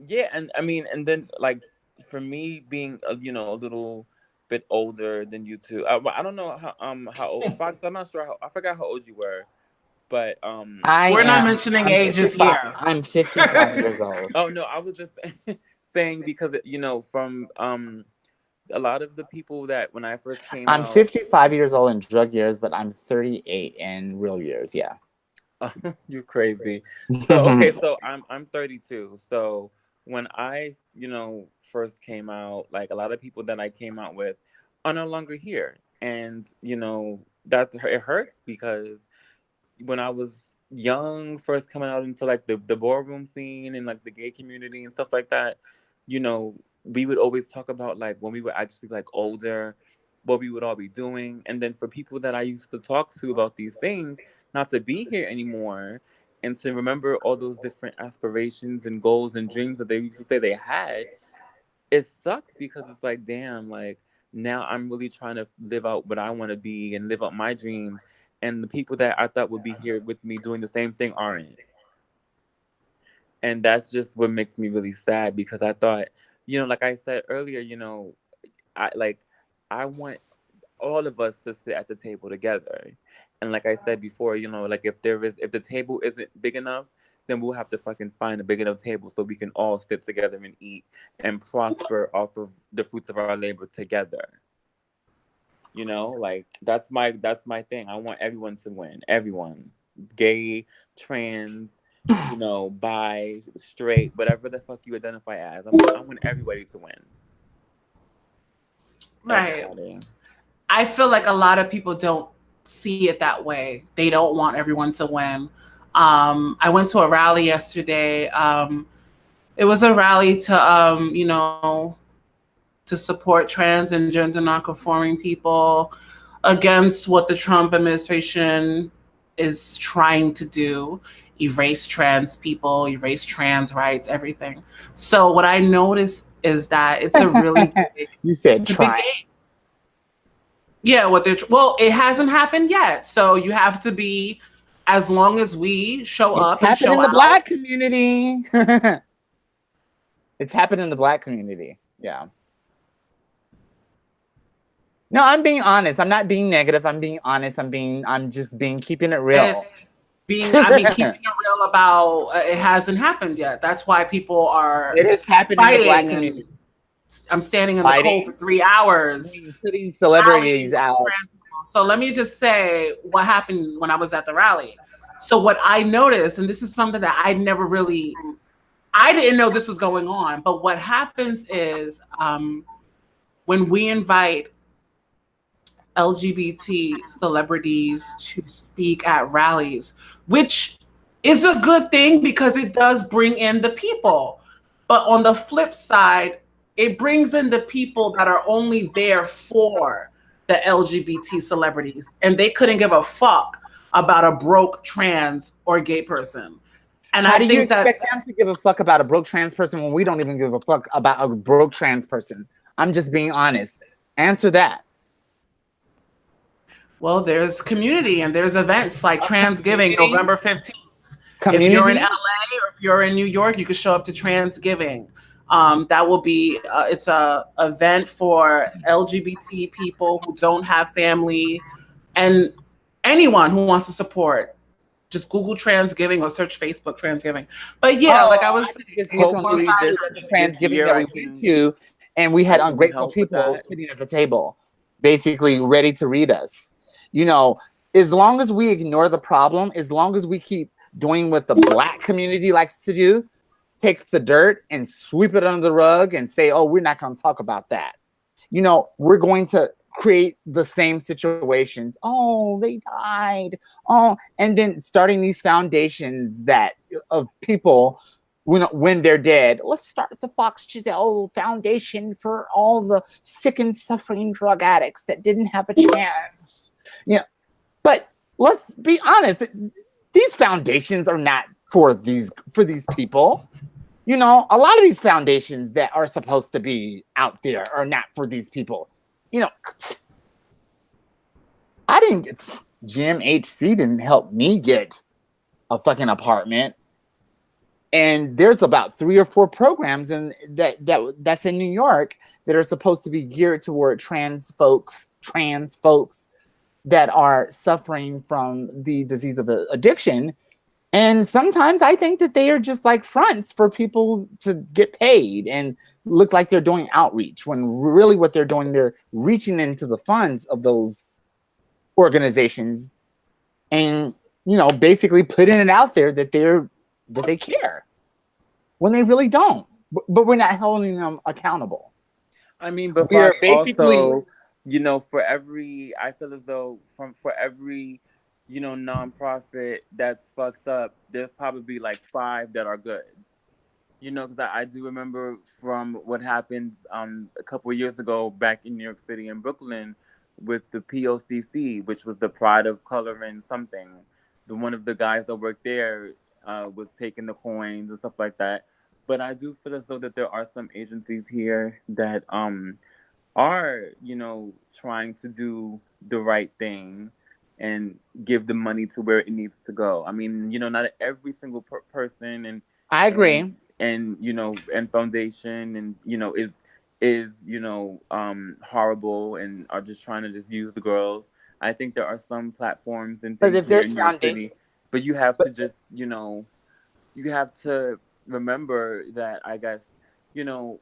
Yeah, and I mean, and then, like, for me being a little bit older than you two, I don't know how old Fox. I'm not sure I forgot how old you were, but we're not mentioning ages here. I'm 55 years old. Oh no, I was just saying because from a lot of the people that when I first came I'm out, 55 years old in drug years, but I'm 38 in real years. Yeah. You're crazy. So okay, so I'm 32. So when I first came out, like, a lot of people that I came out with are no longer here, and that it hurts, because when I was young, first coming out into like the ballroom scene and like the gay community and stuff like that, we would always talk about, like, when we were actually like older, what we would all be doing. And then for people that I used to talk to about these things not to be here anymore, and to remember all those different aspirations and goals and dreams that they used to say they had, it sucks, because it's like, damn, like, now I'm really trying to live out what I want to be and live out my dreams, and the people that I thought would be here with me doing the same thing aren't. And that's just what makes me really sad, because I thought, like I said earlier, I want all of us to sit at the table together. And like I said before, like, if the table isn't big enough, then we'll have to fucking find a big enough table so we can all sit together and eat and prosper off of the fruits of our labor together. Like, that's my thing. I want everyone to win. Everyone. Gay, trans, bi, straight, whatever the fuck you identify as. I want everybody to win. Right. Everybody. I feel like a lot of people don't see it that way. They don't want everyone to win. I went to a rally yesterday. It was a rally to, to support trans and gender nonconforming people against what the Trump administration is trying to do, erase trans people, erase trans rights, everything. So what I noticed is that it's a really big, you said try. Yeah, it hasn't happened yet. So you have to be, as long as we show up and show out. It's happened in the Black community. It's happened in the Black community. Yeah. No, I'm being honest. I'm not being negative. I'm being honest. I'm just keeping it real. keeping it real about it hasn't happened yet. That's why people are It is happening in the Black fighting. community. I'm standing in the cold for 3 hours. Putting celebrities out. So let me just say what happened when I was at the rally. So what I noticed, and this is something that I didn't know this was going on, but what happens is when we invite LGBT celebrities to speak at rallies, which is a good thing because it does bring in the people. But on the flip side, it brings in the people that are only there for the LGBT celebrities, and they couldn't give a fuck about a broke trans or gay person. And how do you expect them to give a fuck about a broke trans person when we don't even give a fuck about a broke trans person? I'm just being honest. Answer that. Well, there's community and there's events like Transgiving, November 15th. Community? If you're in LA or if you're in New York, you can show up to Transgiving. That will be, it's a event for LGBT people who don't have family and anyone who wants to support. Just Google Transgiving or search Facebook Transgiving. But yeah, like I was saying, Transgiving that we went to, and we had ungrateful people sitting at the table, basically ready to read us. You know, as long as we ignore the problem, as long as we keep doing what the Black community likes to do, take the dirt and sweep it under the rug and say, oh, we're not going to talk about that. You know, we're going to create the same situations. Oh, they died. Oh, and then starting these foundations that of people when they're dead. Let's start the Fox Giselle Foundation for all the sick and suffering drug addicts that didn't have a chance. Yeah, but let's be honest. These foundations are not for these people. You know, a lot of these foundations that are supposed to be out there are not for these people. You know, Jim HC didn't help me get a fucking apartment. And there's about 3 or 4 programs that's in New York that are supposed to be geared toward trans folks that are suffering from the disease of addiction. And sometimes I think that they are just like fronts for people to get paid and look like they're doing outreach, when really what they're doing, they're reaching into the funds of those organizations and, you know, basically putting it out there that they care when they really don't. But we're not holding them accountable. I mean, but we're basically also, you know, I feel as though for every, you know, nonprofit that's fucked up, there's probably like 5 that are good. You know, because I do remember from what happened a couple of years ago back in New York City and Brooklyn with the POCC, which was the Pride of Color and something. One of the guys that worked there was taking the coins and stuff like that. But I do feel as though that there are some agencies here that are, you know, trying to do the right thing and give the money to where it needs to go. I mean, you know, not every single person and I agree. And you know, and foundation and, you know, is you know, horrible and are just trying to just use the girls. I think there are some platforms and things, but if there's foundation, but you have to just, you know, you have to remember that, I guess, you know,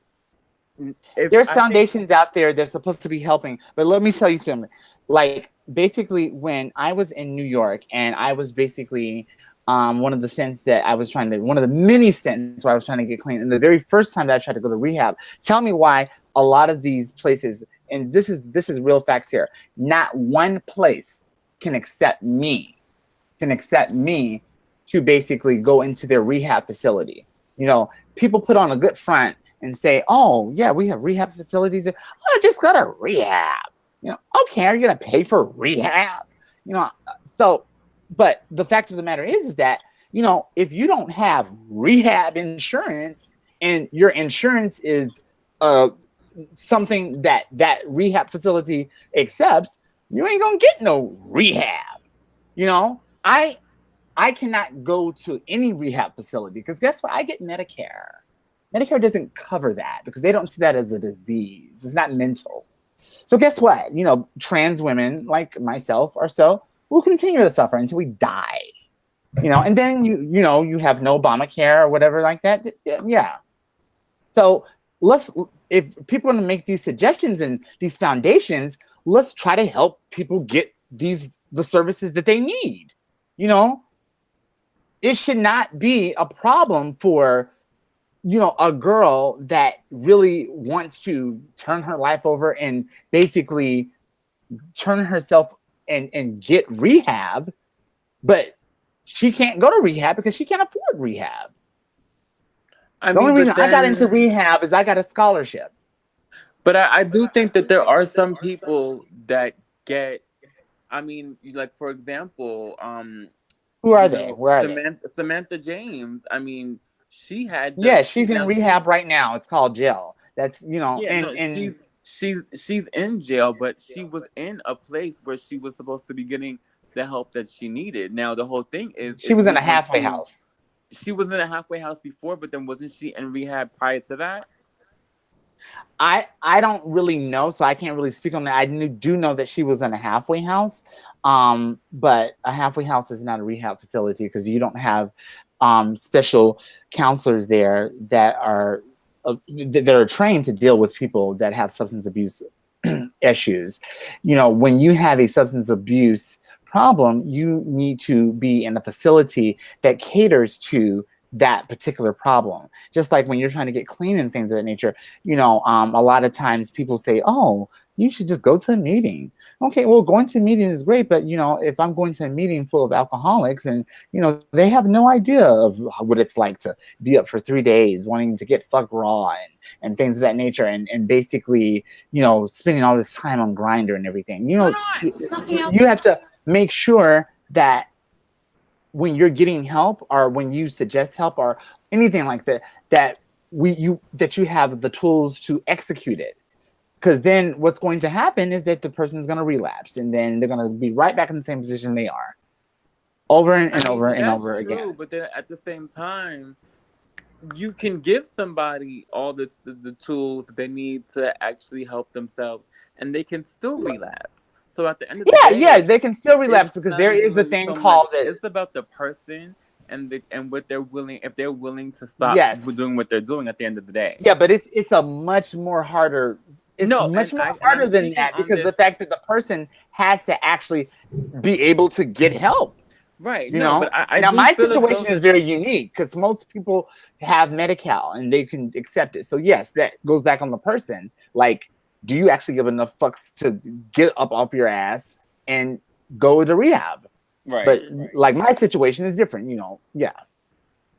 there's foundations out there that's supposed to be helping. But let me tell you something. Like, basically, when I was in New York and I was basically one of the many stints where I was trying to get clean. And the very first time that I tried to go to rehab, tell me why a lot of these places, and this is real facts here, not one place can accept me to basically go into their rehab facility. You know, people put on a good front and say, oh, yeah, we have rehab facilities. Oh, just go to rehab. You know, okay, are you going to pay for rehab? You know, so, but the fact of the matter is that, you know, if you don't have rehab insurance and your insurance is something that rehab facility accepts, you ain't going to get no rehab. You know, I cannot go to any rehab facility because guess what? I get Medicare. Medicare doesn't cover that because they don't see that as a disease. It's not mental. So guess what? You know, trans women like myself or so will continue to suffer until we die. And then you have no Obamacare or whatever like that. Yeah. So if people want to make these suggestions and these foundations, let's try to help people get the services that they need. It should not be a problem for a girl that really wants to turn her life over and basically turn herself and get rehab, but she can't go to rehab because she can't afford rehab. The only reason I got into rehab is I got a scholarship. But I do think that there are some people that get, I mean, like, for example, who are they? Where are they? Samantha James. I mean, she had she's in rehab right now. It's called jail. That's she's in jail, but she was in a place where she was supposed to be getting the help that she needed. Now the whole thing is she was in a halfway house. She was in a halfway house before, but then wasn't she in rehab prior to that? I don't really know, so I can't really speak on that. I do know that she was in a halfway house, but a halfway house is not a rehab facility because you don't have special counselors there that are trained to deal with people that have substance abuse issues. When you have a substance abuse problem, you need to be in a facility that caters to that particular problem. Just like when you're trying to get clean and things of that nature, a lot of times people say, oh, you should just go to a meeting. Okay, well, going to a meeting is great, but if I'm going to a meeting full of alcoholics and they have no idea of what it's like to be up for 3 days wanting to get fucked raw and things of that nature, and basically spending all this time on Grindr and everything. You have to make sure that when you're getting help or when you suggest help or anything like that, that you have the tools to execute it. Because then what's going to happen is that the person's going to relapse, and then they're going to be right back in the same position they are, over and over and over again. But then at the same time, you can give somebody all the tools they need to actually help themselves, and they can still relapse. So at the end of the day, they can still relapse because there is a thing called it. It's about the person and what they're willing, if they're willing to stop doing what they're doing at the end of the day. Yeah, but it's a much more harder. It's much more harder than that because the fact that the person has to actually be able to get help. Right. But my situation is very unique because most people have Medi-Cal and they can accept it. So yes, that goes back on the person. Like, do you actually give enough fucks to get up off your ass and go to rehab? Right. But like my situation is different, yeah.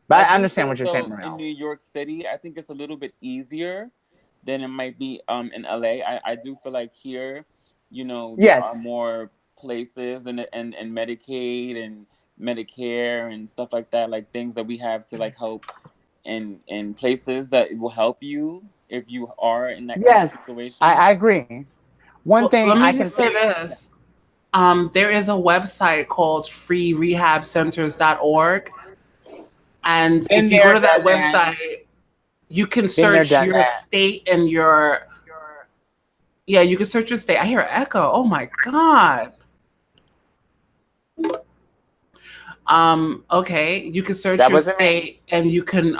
But I understand what you're saying, Morel. In New York City, I think it's a little bit easier than it might be in LA. I do feel like here, there are more places and Medicaid and Medicare and stuff like that, like things that we have to like help in places that will help you if you are in that kind of situation. I agree. One thing let me I can say this. There is a website called freerehabcenters.org. And if you go to that website, you can search your state and you can search your state. I hear an echo. Oh my God. Okay. You can search your state and you can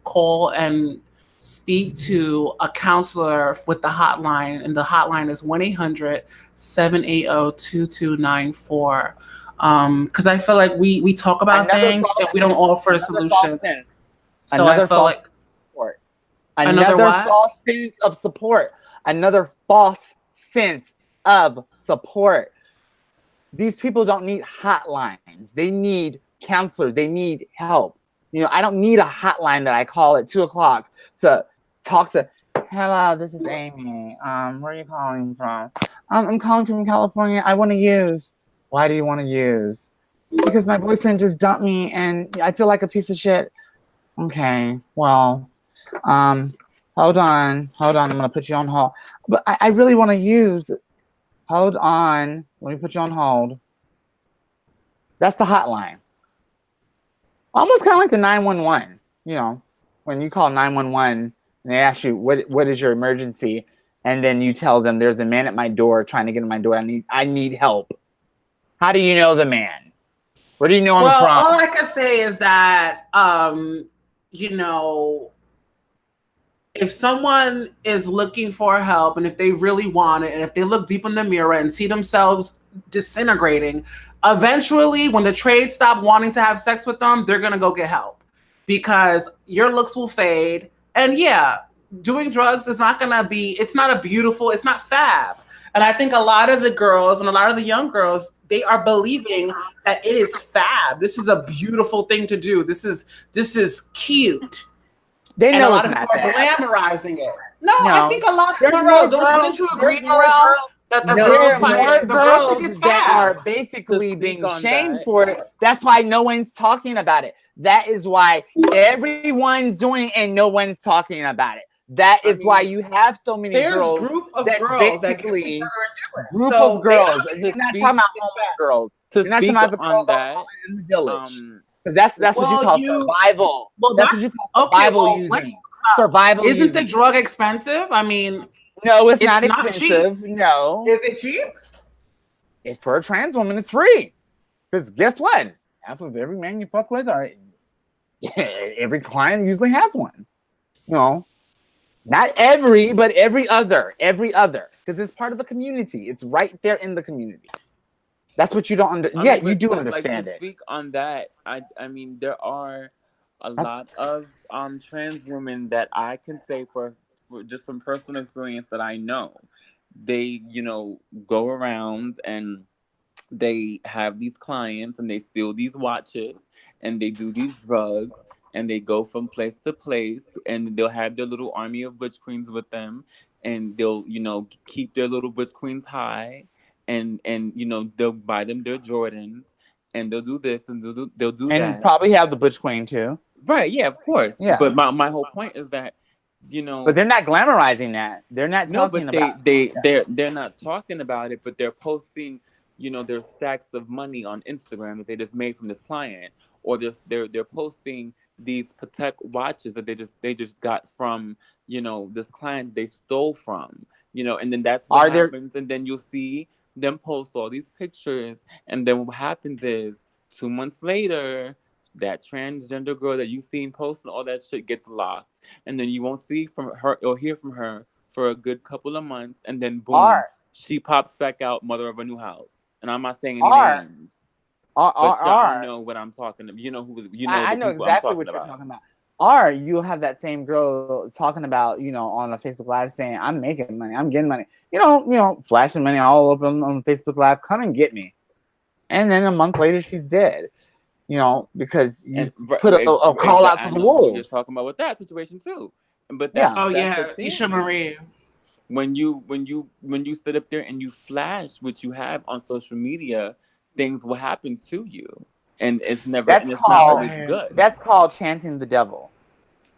call and speak to a counselor with the hotline, and the hotline is 1-800-780-2294. Because I feel like we talk about things and we don't offer solutions. So I feel like another false sense of support. Another false sense of support. These people don't need hotlines. They need counselors. They need help. I don't need a hotline that I call at 2:00 to talk to. Hello, this is Amy. Where are you calling from? I'm calling from California. I want to use. Why do you want to use? Because my boyfriend just dumped me and I feel like a piece of shit. Okay, well, hold on. I'm gonna put you on hold. But I really want to use. Hold on. Let me put you on hold. That's the hotline. Almost kind of like the 911. When you call 911 and they ask you what is your emergency, and then you tell them there's a man at my door trying to get in my door. I need help. How do you know the man? What do you know him Well, from? all I can say is that, you know, if someone is looking for help and if they really want it and if they look deep in the mirror and see themselves disintegrating, eventually when the trade stop wanting to have sex with them, they're going to go get help because your looks will fade. And yeah, doing drugs is not going to be, it's not a beautiful, it's not fab. And I think a lot of the girls and a lot of the young girls, they are believing that it is fab. This is a beautiful thing to do. This is cute. They And know a lot it's of not people are that. glamorizing it. No, No. I think a lot of There's Morel, more don't you girls- agree, there's more Morel? girls- That the No, There girls are find more it, the girls think it's girls that are fab. basically To being speak on shamed that- for it. That's why no one's talking about it. That is why everyone's doing it and no one's talking about it. That is why you have so many There's girls. group of that's girls that get basically together and do it. group So of girls. they You're not speak- talking about it's homeless fab. girls. To You're not talking speak about the on girls that, in the village. Because that's what you well, call you- survival. well, that's what you that's- call survival okay, well, let's using. Survival Isn't using. the drug expensive? I mean, No, it's not not expensive. No. is it cheap? It's for a trans woman, it's free. Because guess what? Half of every man you fuck with are every client usually has one. You know, not every, but every other. Because it's part of the community. It's right there in the community. That's what you don't understand. Yeah, you do understand to it. speak on that, I mean, there are a lot of trans women that I can say for just from personal experience that I know. They, go around and they have these clients and they steal these watches and they do these drugs and they go from place to place and they'll have their little army of butch queens with them and they'll, keep their little butch queens high and they'll buy them their Jordans and they'll do this and they'll do and that. probably have the butch queen too. Right, yeah, of course. Yeah. But my whole point is that, But they're not glamorizing that. They're not talking about they're not talking about it, but they're posting, their stacks of money on Instagram that they just made from this client, or they're posting these Patek watches that they just got from, this client they stole from, and then that's what happens, and then you'll see them post all these pictures, and then what happens is 2 months later, that transgender girl that you seen posting all that shit gets locked, and then you won't see from her or hear from her for a good couple of months, and then boom, she pops back out, mother of a new house. And I'm not saying any names, but y'all know what I'm talking about. You know who I know exactly what you're talking about. Or you'll have that same girl talking about, on a Facebook Live saying, "I'm making money, I'm getting money," flashing money all over on Facebook Live. Come and get me, and then a month later she's dead. Because you put a call out to the wolves. You're talking about with that situation too, but Isha Marie. When you sit up there and you flash what you have on social media, things will happen to you, and it's never. It's not always good. That's called chanting the devil.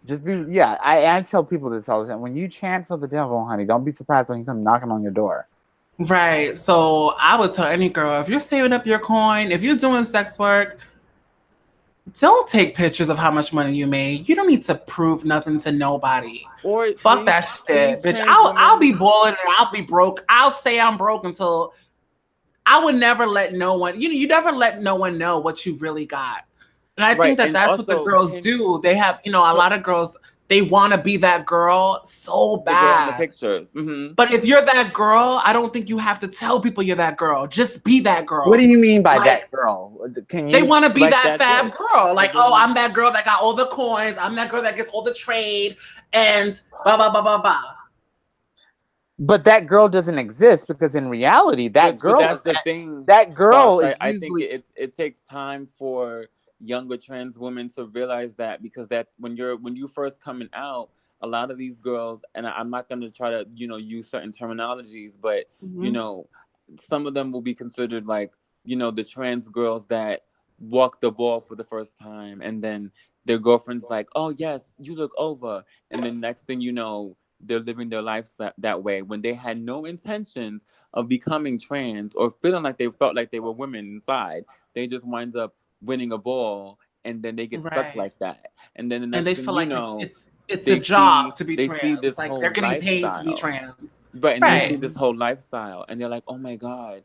I tell people this all the time. When you chant for the devil, honey, don't be surprised when he comes knocking on your door. Right. So I would tell any girl, if you're saving up your coin, if you're doing sex work, don't take pictures of how much money you made. You don't need to prove nothing to nobody. Or fuck that shit, bitch. I'll be boiling and I'll be broke. I'll say I'm broke until I would never let no one. You never let no one know what you really got. And I think that that's what the girls do. They have, a lot of girls. They want to be that girl so bad. The pictures. Mm-hmm. But if you're that girl, I don't think you have to tell people you're that girl. Just be that girl. What do you mean by that girl? They want to be that fab girl. Like, I'm that girl that got all the coins. I'm that girl that gets all the trade and blah, blah, blah, blah, blah. But that girl doesn't exist because in reality, that girl that's the thing. That girl is I think it takes time for younger trans women to realize that, because that when you first coming out, a lot of these girls, and I'm not going to try to use certain terminologies, but some of them will be considered like the trans girls that walk the ball for the first time, and then their girlfriend's like, "Oh yes, you look over," and then next thing you know, they're living their lives that way when they had no intentions of becoming trans or feeling like they felt like they were women inside. They just wind up winning a ball, and then they get stuck like that, and then the next they thing feel like it's a job to be trans. See this like whole they're getting paid lifestyle. to be trans, right? And they see this whole lifestyle, and they're like, "Oh my god,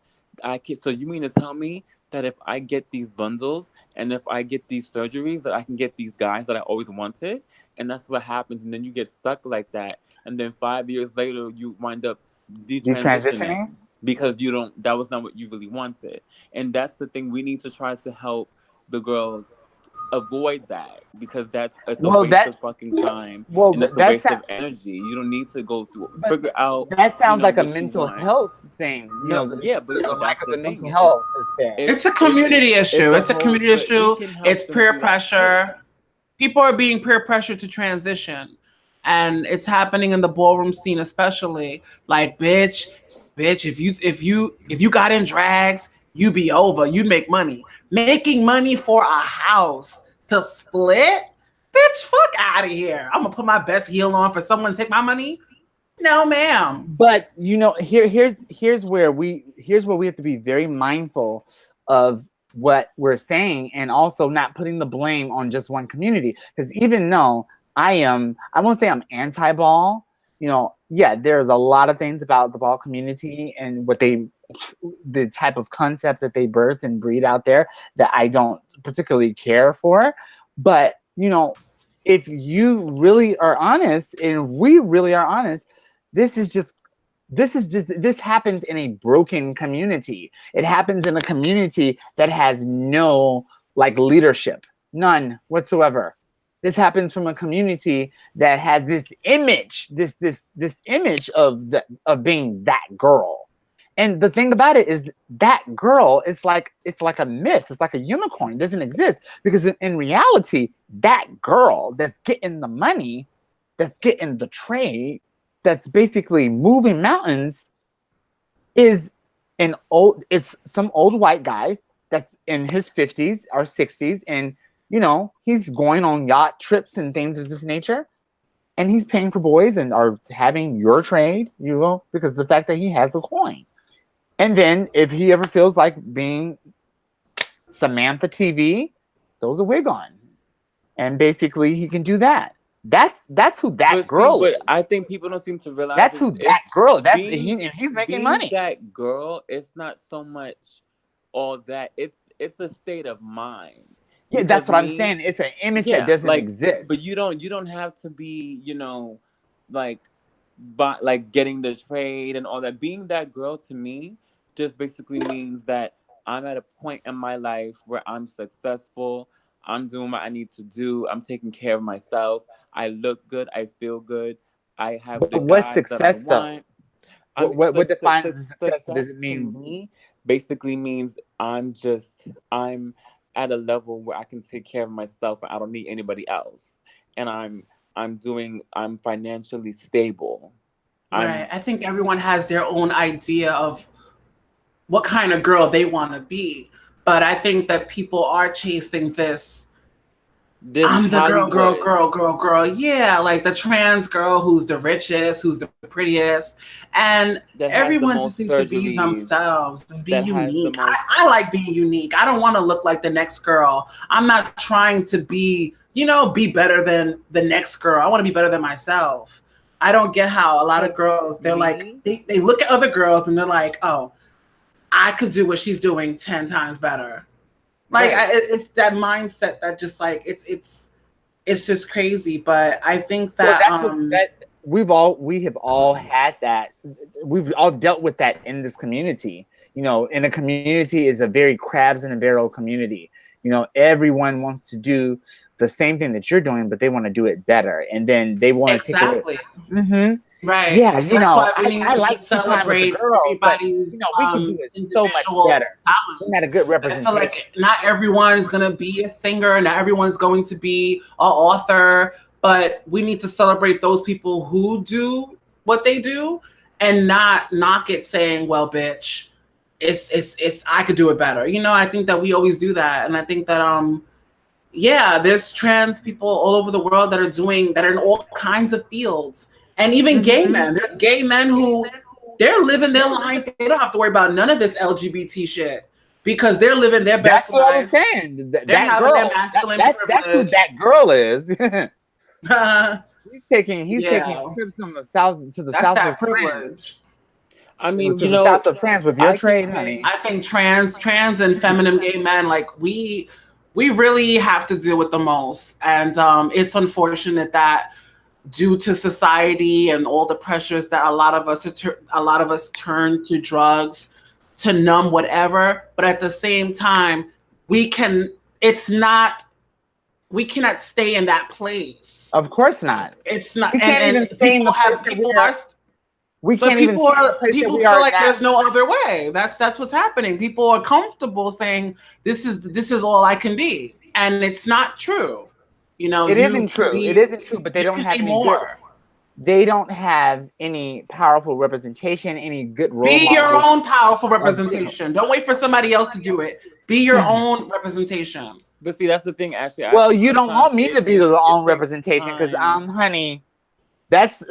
so you mean to tell me that if I get these bundles and if I get these surgeries, that I can get these guys that I always wanted. And that's what happens. And then you get stuck like that. And then 5 years later, you wind up You transitioning? detransitioning because you don't, that was not what you really wanted. And that's the thing. We need to try to help the girls avoid that, because it's a Well, waste that of fucking time, well and it's a that's waste of energy. You don't need to go through but figure out, that sounds like a what you mental want. health thing. No, yeah, The but lack that's of the the thing. mental health is there. It's a It's community it's issue. a It's a whole, community but we issue. can help It's them peer do that too. pressure. People are being peer pressured to transition, and it's happening in the ballroom scene especially. Like, bitch, if you got in drags, you be over. You'd make money. Making money for a house to split? Bitch, fuck out of here. I'm gonna put my best heel on for someone to take my money? No, ma'am. But here's where we have to be very mindful of what we're saying, and also not putting the blame on just one community. Because even though I won't say I'm anti-ball, yeah, there's a lot of things about the ball community and the type of concept that they birth and breed out there that I don't particularly care for. But if you really are honest, and we really are honest, this happens in a broken community. It happens in a community that has no leadership, none whatsoever. This happens from a community that has this image, this image of being that girl. And the thing about it is that girl is it's like a myth. It's like a unicorn. It doesn't exist, because in reality, that girl that's getting the money, that's getting the trade, that's basically moving mountains, is it's some old white guy that's in his 50s or 60s, and he's going on yacht trips and things of this nature, and he's paying for boys and are having your trade, because of the fact that he has a coin. And then if he ever feels like being Samantha TV, throws a wig on, and basically he can do that. That's who that girl is. But I think people don't seem to realize that's who that girl. And he's making being money. That girl, it's not so much all that. It's a state of mind. Yeah, that's what I'm saying. It's an image that doesn't exist. But you don't have to be, like getting the trade and all that. Being that girl to me just basically means that I'm at a point in my life where I'm successful. I'm doing what I need to do. I'm taking care of myself. I look good. I feel good. I have the what's guys success that I want. What defines success? Does it mean? To me, basically means I'm at a level where I can take care of myself and I don't need anybody else. And I'm financially stable. Right. I think everyone has their own idea of what kind of girl they want to be. But I think that people are chasing this I'm the girl. Yeah, like the trans girl who's the richest, who's the prettiest. And everyone just needs to be themselves and be unique. I like being unique. I don't want to look like the next girl. I'm not trying to be better than the next girl. I want to be better than myself. I don't get how a lot of girls, they're like, they look at other girls and they're like, oh, I could do what she's doing 10 times better. Like it's that mindset that just like it's just crazy. But I think that we have all had that. We've all dealt with that in this community. In a community is a very crabs in a barrel community. Everyone wants to do the same thing that you're doing, but they want to do it better, and then they want to take away. Mm-hmm. Right. Yeah, I like to celebrate girls, but we can do it so much better. We had a good representation. I feel like not everyone is going to be a singer, not everyone's going to be an author, but we need to celebrate those people who do what they do and not knock it saying, well, bitch, it's I could do it better. I think that we always do that. And I think that there's trans people all over the world that are in all kinds of fields. And even gay men. There's gay men who they're living their life. They don't have to worry about none of this LGBT shit because they're living their best life. That's what I'm saying. That girl, that's who that girl is. He's taking trips from the south to the south of privilege. I mean, to the south of France with your I trade, can honey. say- I think trans and feminine gay men, like we really have to deal with the most, and it's unfortunate that due to society and all the pressures that a lot of us turn to drugs to numb whatever, but at the same time we cannot stay in that place. Of course not. It's not. We can't even stay in the place that we are. We But can't even people stay in the place that people we feel are like now. there's no other way. That's what's happening. People are comfortable saying this is all I can be, and it's not true. You know, It isn't true. It isn't true. But they don't have any good. They don't have any powerful representation, any good role Be your models. own powerful representation. Don't wait for somebody else to do it. Be your own representation. But see, that's the thing, Ashley. Well, you don't want me to be the own representation because honey, that's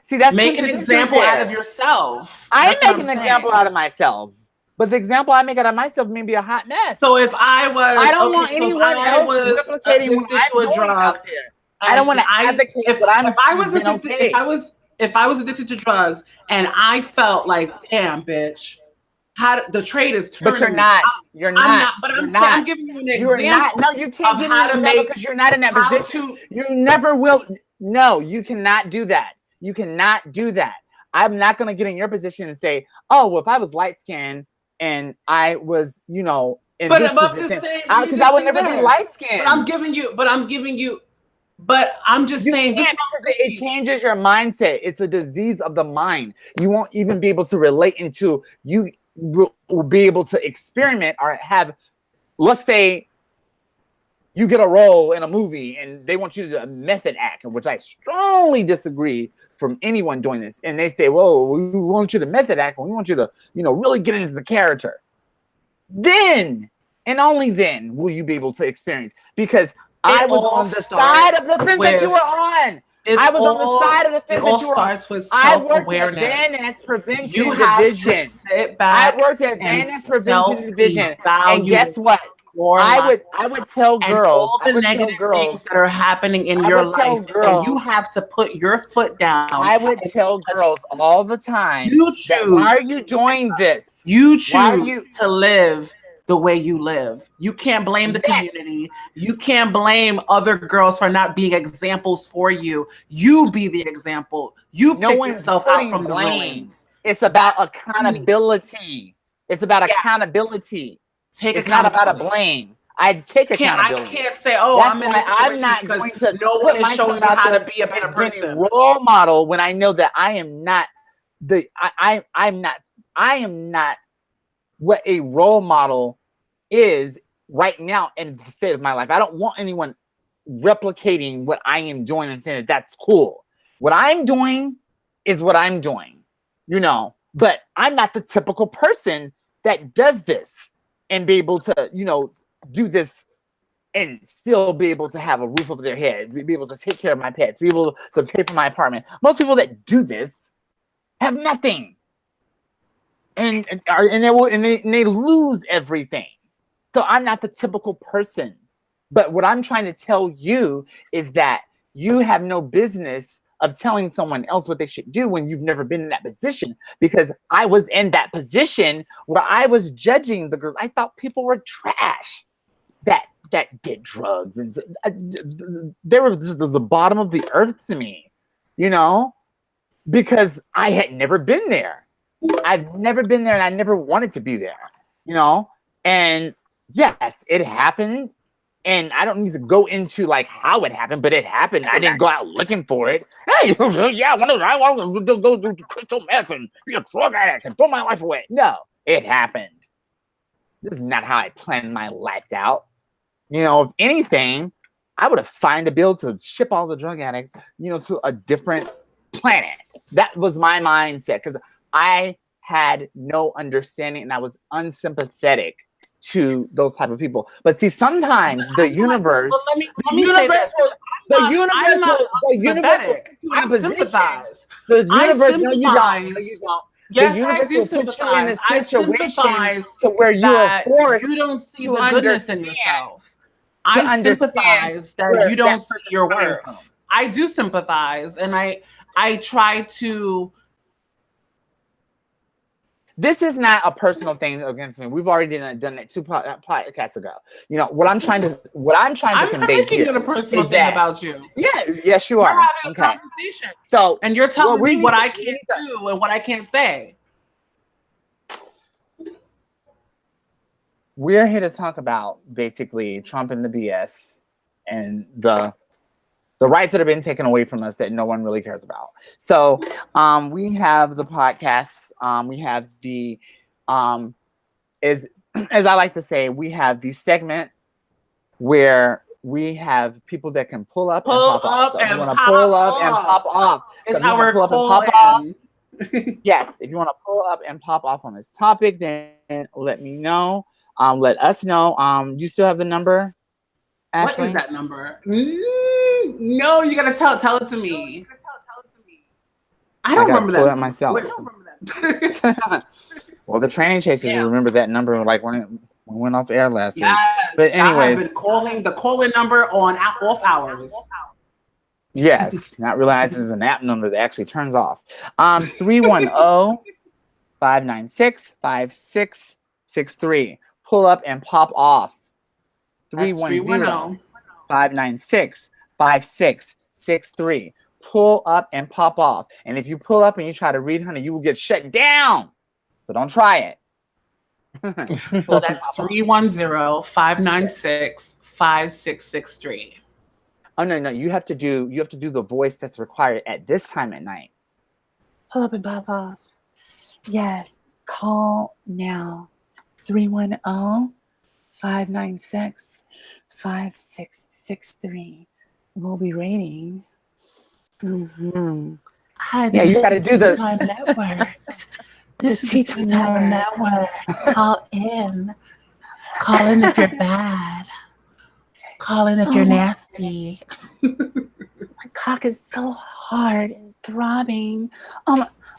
see, that's make an example out of yourself. I make an example out of myself, but the example I make out of myself may be a hot mess. So if I don't want anyone else replicating what I'm doing out there. I don't want to advocate what I'm. If I was addicted to drugs and I felt like, damn, bitch, how the trade is turning. But you're not. You're not. But I'm giving you an example. You're not. No, you can't give me an example because you're not in that position. You never will. No, you cannot do that. You cannot do that. I'm not going to get in your position and say, oh, well, if I was light skinned and I was, in this position, because I would never be light skinned. But I'm just saying this it changes your mindset. It's a disease of the mind. You won't even be able to relate into, you will be able to experiment or have, let's say you get a role in a movie and they want you to do a method act, which I strongly disagree from anyone doing this. And they say, whoa, we want you to method act. We want you to, really get into the character. Then, and only then, will you be able to experience. Because I was on the side of the fence that you were on. I was on the side of the fence that you were on. Starts with self-awareness. I worked at Prevention Division. Sit back. I worked at Prevention Division. And guess what? I would tell girls all the negative things that are happening in your life, and you have to put your foot down. I would tell girls all the time. You choose. Why are you doing this? You choose to live the way you live. You can't blame the community. You can't blame other girls for not being examples for you. You be the example. You pick yourself out from the ruins. It's about accountability. It's about accountability. It's not about a blame. I take accountability. I can't say, oh, I'm not going to no one is showing you how to be a better person. Role model when I know that I am not I am not what a role model is right now in the state of my life. I don't want anyone replicating what I am doing and saying that that's cool. What I'm doing is what I'm doing, but I'm not the typical person that does this and be able to, do this and still be able to have a roof over their head, be able to take care of my pets, be able to pay for my apartment. Most people that do this have nothing. And they lose everything. So I'm not the typical person. But what I'm trying to tell you is that you have no business of telling someone else what they should do when you've never been in that position. Because I was in that position where I was judging the girls. I thought people were trash that did drugs. And they were just the bottom of the earth to me, because I had never been there. I've never been there and I never wanted to be there, and yes, it happened and I don't need to go into like how it happened, but it happened. I didn't go out looking for it. Hey, yeah, I want to go do crystal meth and be a drug addict and throw my life away. No, it happened. This is not how I planned my life out. If anything, I would have signed a bill to ship all the drug addicts, to a different planet. That was my mindset because I had no understanding and I was unsympathetic to those type of people. But see, sometimes the universe, let me say this. The universe I sympathize. The universe, no, you don't. Yes, I do sympathize. I sympathize to where you are forced. You don't see the goodness in yourself. I sympathize that you don't see your worth. I do sympathize, and I try to This is not a personal thing against me. We've already done that 2 podcasts ago. You know what I'm trying to I'm convey making here it a personal is thing that about you. yes, you We're are. having a Okay. conversation. So And you're telling me what I can't to- do and what I can't say. We're here to talk about basically Trump and the BS and the rights that have been taken away from us that no one really cares about. So we have the podcast. We have the as I like to say, we have the segment where we have people that can pull up and pop off. So if you want to pull up and pop off, it's our call in. Yes, if you want to pull up and pop off on this topic, then let me know. Let us know. You still have the number, Ashley? What is that number? No, you gotta tell it to me. I don't remember that. Pull it myself. Wait, I don't remember that. Well, the train chasers remember that number like when it went off air last week. But anyways, I have been calling the call-in number on off hours. Yes, not realizing it's an app number that actually turns off. 310-596-5663. Pull up and pop off. 310-596-5663. Pull up and pop off. And if you pull up and you try to read, honey, you will get shut down. So don't try it. So that's 310-596-5663. Oh no, you have to do the voice that's required at this time at night. Pull up and pop off. Yes. Call now. 310-596-5663. We'll be rating. Mm-hmm. Hi, this you gotta do the Time Network. This is Tea Time Network. Call in. Call in if you're bad. Call in if you're nasty. My cock is so hard and throbbing.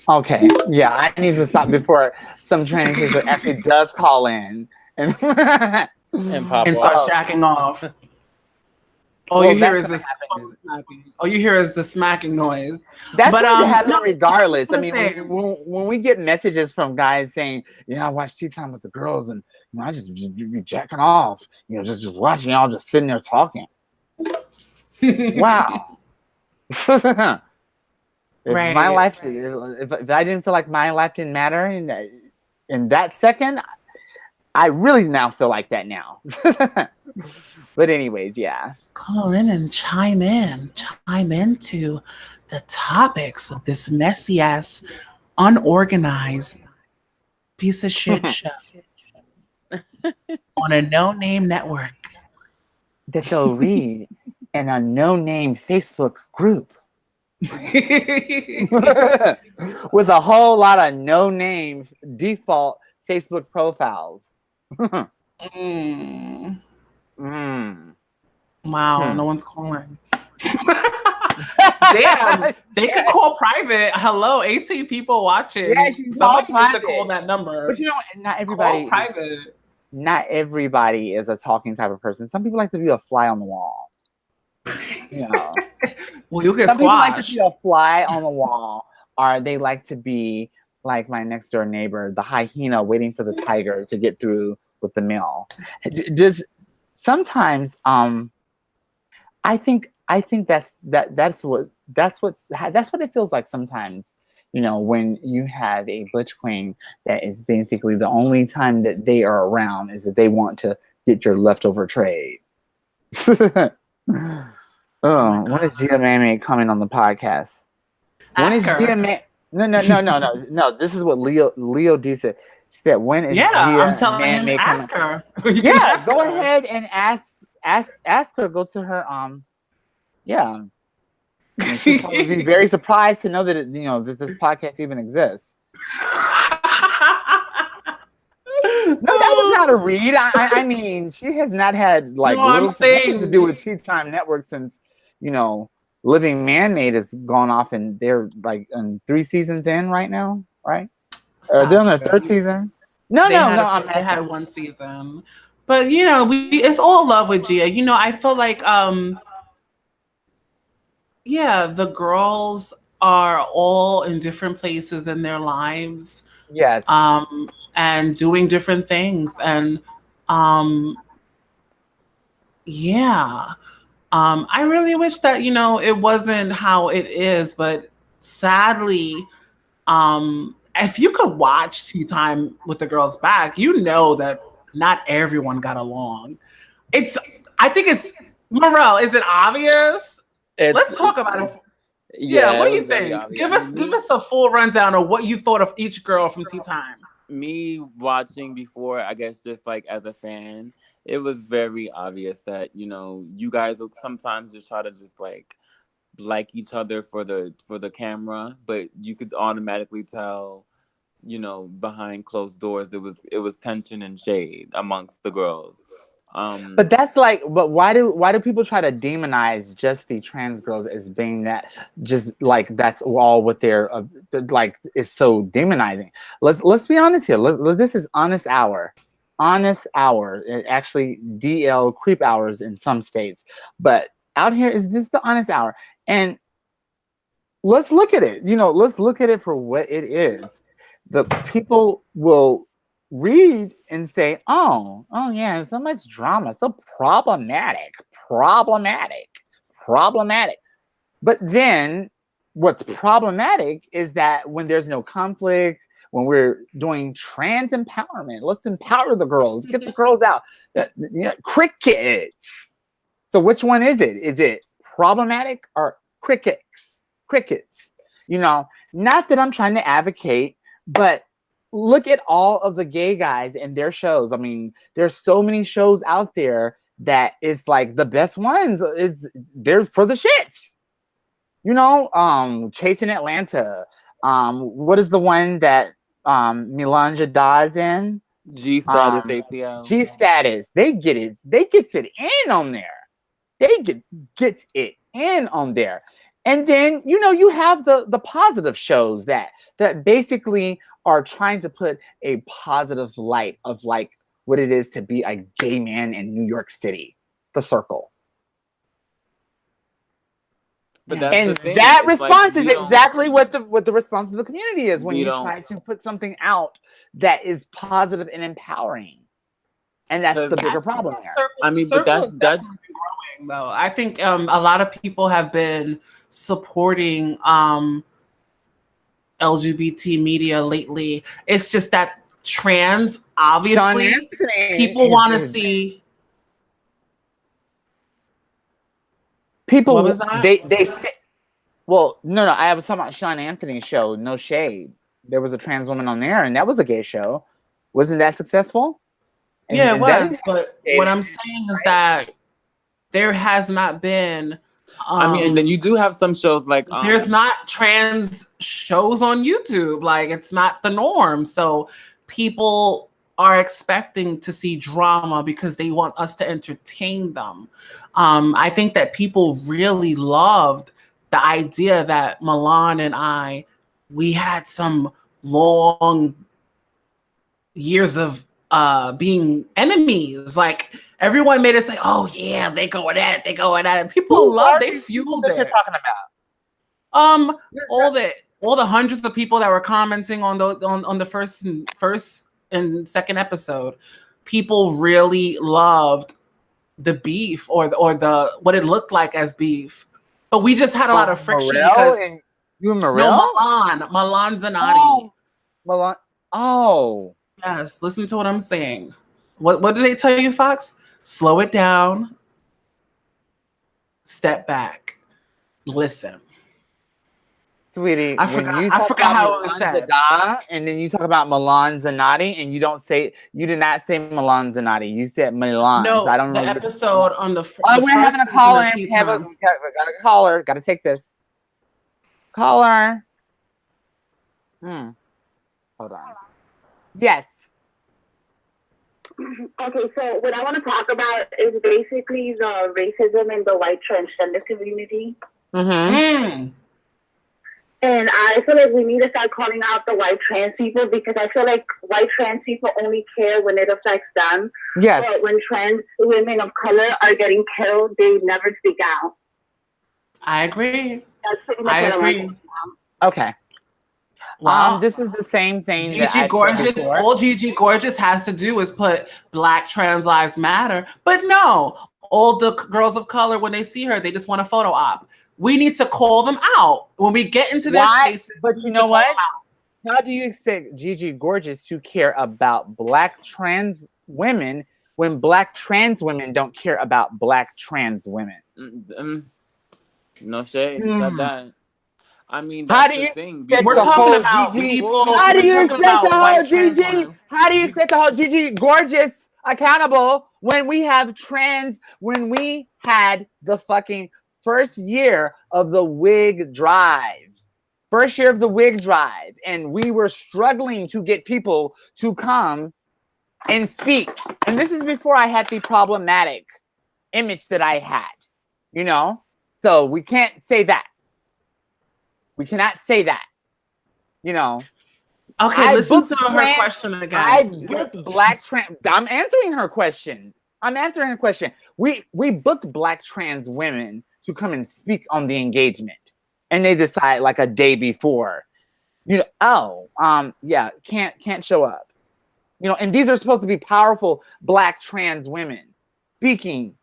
Okay, yeah, I need to stop before some training teacher actually does call in and starts jacking off. All you hear is the smacking. All you hear is the smacking noise. That's going to happen regardless. I mean, when we get messages from guys saying, "Yeah, I watch Tea Time with the girls, and I just be jacking off," just watching y'all just sitting there talking. Wow. If my life, if I didn't feel like my life didn't matter in that second, I really now feel like that now. But anyways, yeah. Call in and chime into the topics of this messy ass, unorganized piece of shit show on a no-name network that they'll read in a no-name Facebook group. With a whole lot of no-name default Facebook profiles. Wow, no one's calling. Damn, they could call private. Hello, 18 people watching. Yeah, somebody needs to call that number. But not everybody. Call private. Not everybody is a talking type of person. Some people like to be a fly on the wall. Well, you get some squashed. People like to be a fly on the wall, or they like to be like my next door neighbor, the hyena waiting for the tiger to get through with the meal. Just sometimes, I think that's what it feels like sometimes. When you have a butch queen that is basically the only time that they are around is that they want to get your leftover trade. When is Gia Mammy coming on the podcast? When is Gia Mammy? No. This is what Leo D said. She said, "When is Gia I'm telling him Mammy ask coming?" her. Yeah, go ahead and ask her. Go to her. Yeah. And she'll probably be very surprised to know that that this podcast even exists. No, that was not a read. I mean, she has not had little thing to do with Tea Time Network since Living Man-Made has gone off, and they're in 3 seasons in right now, right? They're on their 3rd season. No. They had 1 season, but it's all love with Gia. I feel like the girls are all in different places in their lives. Yes. And doing different things. And yeah. I really wish that, it wasn't how it is, but sadly, if you could watch Tea Time with the Girls Back, you know that not everyone got along. I think it's, Morel, is it obvious? Let's talk about it. Yeah, what it do you was very think? obvious. Give us a full rundown of what you thought of each girl from Tea Time. Me watching before, I guess, just like as a fan, it was very obvious that you guys will sometimes just try to just like each other for the camera, but you could automatically tell, behind closed doors it was tension and shade amongst the girls. But that's like, but why do people try to demonize just the trans girls as being that, just like that's all what they're like, is so demonizing? Let's be honest here. This is honest hour. Actually, DL creep hours in some states, but out here is this the honest hour? And let's look at it. Let's look at it for what it is. The people will read and say, oh yeah, so much drama, so problematic. But then what's problematic is that when there's no conflict, when we're doing trans empowerment, let's empower the girls, get the girls out. Crickets. So which one is it? Is it problematic or crickets? Not that I'm trying to advocate, but look at all of the gay guys and their shows. I mean, there's so many shows out there that is like the best ones they're for the shits. Chasing Atlanta. What is the one that Melanja dies in? G Status ATL. G Status. They gets it in on there. Gets it in on there. And then, you have the positive shows that basically are trying to put a positive light of like what it is to be a gay man in New York City, The Circle. But that's and the thing. that It's response like, is exactly what the response of the community is when you don't- try to put something out that is positive and empowering. And that's the bigger problem here. I mean, but that's growing though. I think a lot of people have been supporting LGBT media lately. It's just that trans, obviously, people want to see. People, what was that? They say, well, no, I was talking about Sean Anthony's show, No Shade. There was a trans woman on there, and that was a gay show. Wasn't that successful? Yeah, it was. But what I'm saying is that there has not been. I mean, and then you do have some shows like there's not trans shows on YouTube. Like, it's not the norm. So people are expecting to see drama because they want us to entertain them. I think that people really loved the idea that Milan and we had some long years of being enemies. Like, everyone made it say, "Oh yeah, they going at it." People love, they fueled that it. you're talking about. All the hundreds of people that were commenting on the first and second episode, people really loved the beef or the what it looked like as beef. But we just had a lot of friction because you and Morel? No, Milan Zanotti. Milan. Oh. Yes, listen to what I'm saying. What did they tell you, Fox? Slow it down. Step back. Listen. Sweetie, I forgot how it was said. And then you talk about Milan Zanotti, and you did not say Milan Zanotti. You said Milan. No, so I don't know. The episode on the we're having a caller. Got a caller. Got to take this. Caller. Hold on. Yes. Okay, so what I want to talk about is basically the racism in the white transgender community. Mm-hmm. And I feel like we need to start calling out the white trans people because I feel like white trans people only care when it affects them. Yes. But when trans women of color are getting killed, they never speak out. I agree. That's pretty much what agree. Okay. Well, this is the same thing that Gigi I Gorgeous, said before. all Gigi Gorgeous has to do is put Black Trans Lives Matter. But no, all the girls of color, when they see her, they just want a photo op. We need to call them out. When we get into their spaces, but you know what? How do you expect Gigi Gorgeous to care about Black trans women when Black trans women don't care about Black trans women? No shade. Got that. I mean, how that's do the you thing. We're talking about people. How do you we're talking expect to about hold white trans Gigi? women. How do you expect to hold Gigi Gorgeous accountable when we have when we had the fucking first year of the wig drive? First year of the wig drive, and we were struggling to get people to come and speak. And this is before I had the problematic image that I had, you know? So we can't say that. We cannot say that, you know? Okay, listen to her question again. I booked Black trans. I'm answering her question. We booked Black trans women to come and speak on the engagement. And they decide like a day before, you know, can't show up. You know, and these are supposed to be powerful Black trans women speaking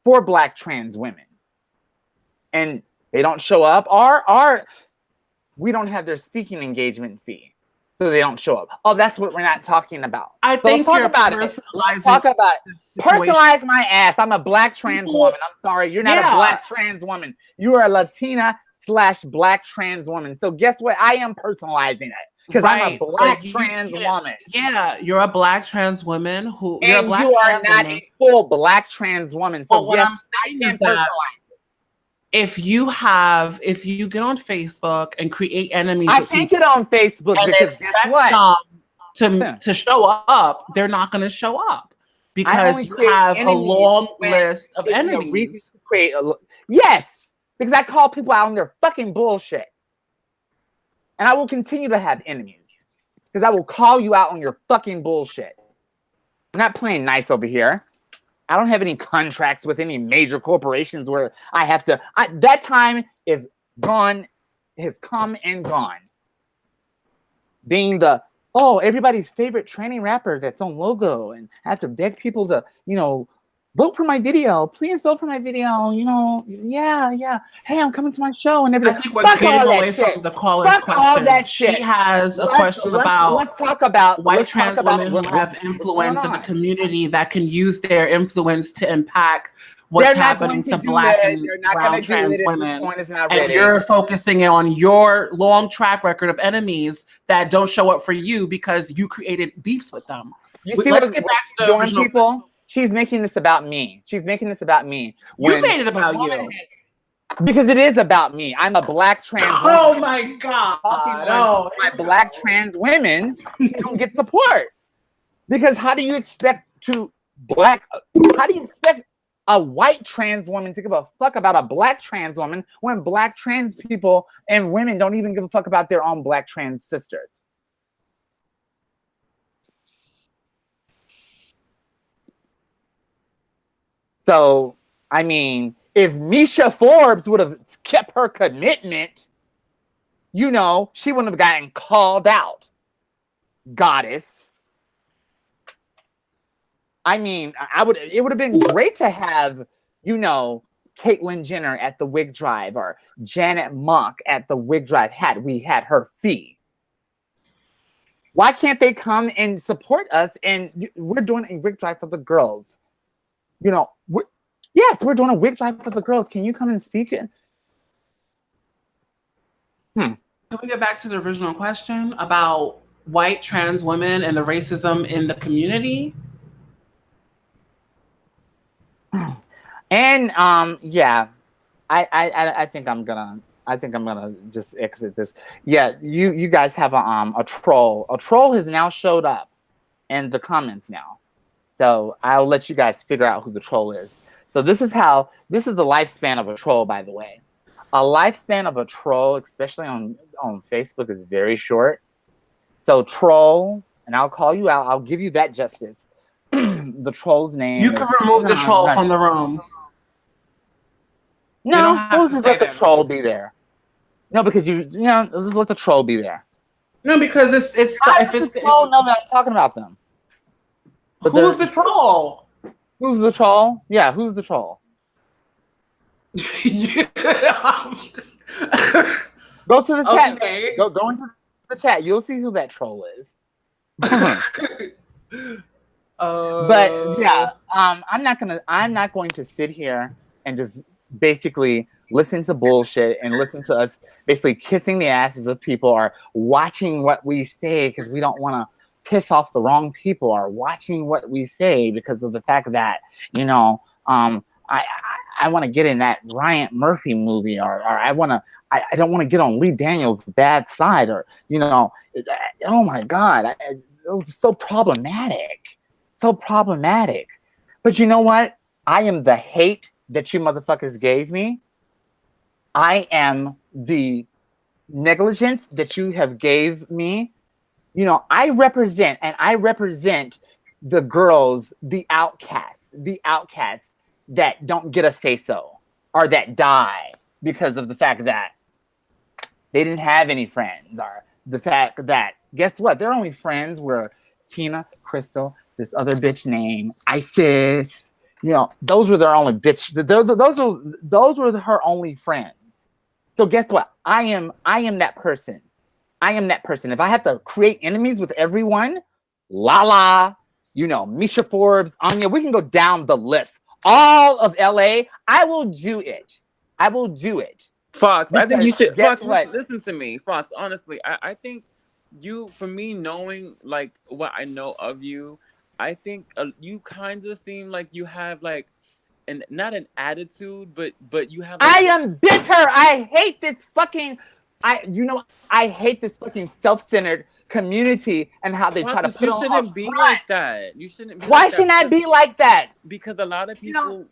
for Black trans women. And they don't show up, or we don't have their speaking engagement fee. So they don't show up. Oh, that's what we're not talking about. I think talk you're about it. Talk about it. Personalize my ass. I'm a Black trans woman. I'm sorry. You're not a Black trans woman. You are a Latina/Black trans woman. So guess what? I am personalizing it because I'm a Black trans woman. Yeah, you're a Black trans woman who. And you are not a full Black trans woman. So what I'm saying is that if you get on Facebook and create enemies, I can't get on Facebook because guess what? To show up, they're not going to show up because you have a long list of enemies. Yes, because I call people out on their fucking bullshit, and I will continue to have enemies because I will call you out on your fucking bullshit. I'm not playing nice over here. I don't have any contracts with any major corporations where I have to. That time is gone, has come and gone. Being everybody's favorite training rapper that's on Logo, and I have to beg people to, vote for my video. Please vote for my video. Yeah. Hey, I'm coming to my show and everything. I think we're getting away from the caller's question. All that shit. She has a question about let's talk about white trans women who have influence in the community that can use their influence to impact what's happening to Black and brown trans women. And you're focusing on your long track record of enemies that don't show up for you because you created beefs with them. Let's get back to the original people. She's making this about me. You made it about you. Because it is about me. I'm a Black trans woman. Oh my God. My Black trans women don't get support. Because how do you expect a white trans woman to give a fuck about a Black trans woman when Black trans people and women don't even give a fuck about their own Black trans sisters? So, I mean, if Misha Forbes would have kept her commitment, she wouldn't have gotten called out. Goddess. I mean, it would have been great to have, Caitlyn Jenner at the wig drive or Janet Mock at the wig drive had we had her fee. Why can't they come and support us? And we're doing a wig drive for the girls. We're doing a wig drive for the girls. Can you come and speak it? Can we get back to the original question about white trans women and the racism in the community? And I think I'm gonna just exit this. Yeah, you guys have a troll. A troll has now showed up in the comments now. So I'll let you guys figure out who the troll is. So this is the lifespan of a troll, by the way. A lifespan of a troll, especially on Facebook, is very short. So troll, and I'll call you out. I'll give you that justice. The troll's name. You can remove the troll from the room. No, we'll just let the troll be there. No, because just let the troll be there. No, because it's How if does it's the troll know that I'm talking about them? But who's the troll? Who's the troll? Yeah, who's the troll? Go to the chat. Okay. Go into the chat. You'll see who that troll is. But yeah, I'm not going to sit here and just basically listen to bullshit and listen to us basically kissing the asses of people or watching what we say because we don't want to piss off the wrong people or watching what we say because of the fact that, you know, I want to get in that Ryan Murphy movie or I don't want to get on Lee Daniels' bad side or, you know, oh my God, it was so problematic. So problematic. But you know what? I am the hate that you motherfuckers gave me. I am the negligence that you have gave me. You know, I represent the girls, the outcasts that don't get a say so or that die because of the fact that they didn't have any friends or the fact that, guess what? Their only friends were Tina, Crystal, this other bitch named Isis. You know, those were their only bitch. Those were her only friends. So guess what? I am that person. I am that person. If I have to create enemies with everyone, Lala, you know, Misha Forbes, Anya, we can go down the list. All of LA, I will do it. I will do it. Fox, I think you should. Guess Fox, what? listen to me, Fox. Honestly, I think you, for me, knowing like what I know of you, I think you kind of seem like you have like an not an attitude, but you have. Like, I am bitter. I hate this fucking. I hate this fucking self-centered community and how they try to put on. You shouldn't be like that. You shouldn't. Why shouldn't I be like that? Because a lot of people,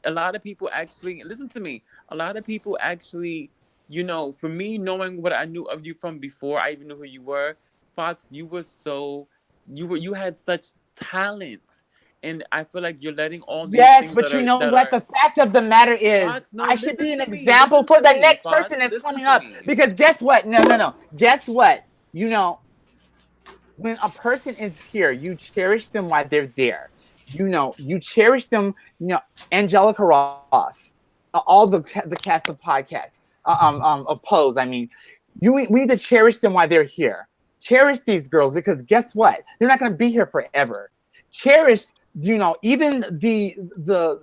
a lot of people actually listen to me. A lot of people actually, you know, for me knowing what I knew of you from before I even knew who you were, Fox, you had such talent. And I feel like you're letting all these things but you know what the fact of the matter is, Fox, no, I should be an example for the next person that's coming up. Because guess what? No. Guess what? You know, when a person is here, you cherish them while they're there. You know, you cherish them. You know, Angelica Ross, all the cast of podcasts, of Pose. I mean, we need to cherish them while they're here. Cherish these girls because guess what? They're not going to be here forever. Cherish, you know, even the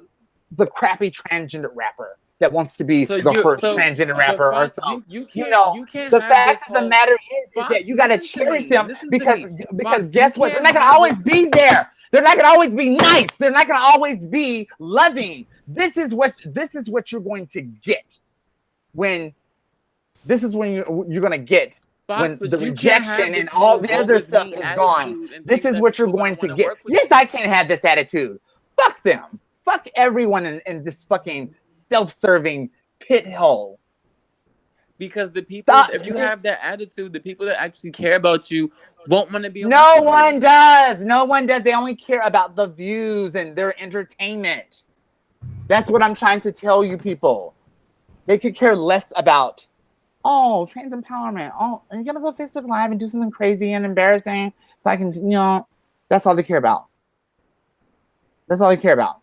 crappy transgender rapper that wants to be the first transgender rapper or something. You can't the fact of the matter is that you got to cherish them because guess what? They're not going to always be there. They're not going to always be nice. They're not going to always be loving. This is what you're going to get when you're going to get when the rejection and all the other stuff is gone. This is what you're going to get. Yes, I can't have this attitude. Fuck them. Fuck everyone in this fucking self-serving pit hole. Because the people, if you have that attitude, the people that actually care about you won't want to be. No one does. No one does. They only care about the views and their entertainment. That's what I'm trying to tell you people. They could care less about, oh, trans empowerment. Oh, are you going to go Facebook Live and do something crazy and embarrassing so I can, you know, that's all they care about. That's all they care about.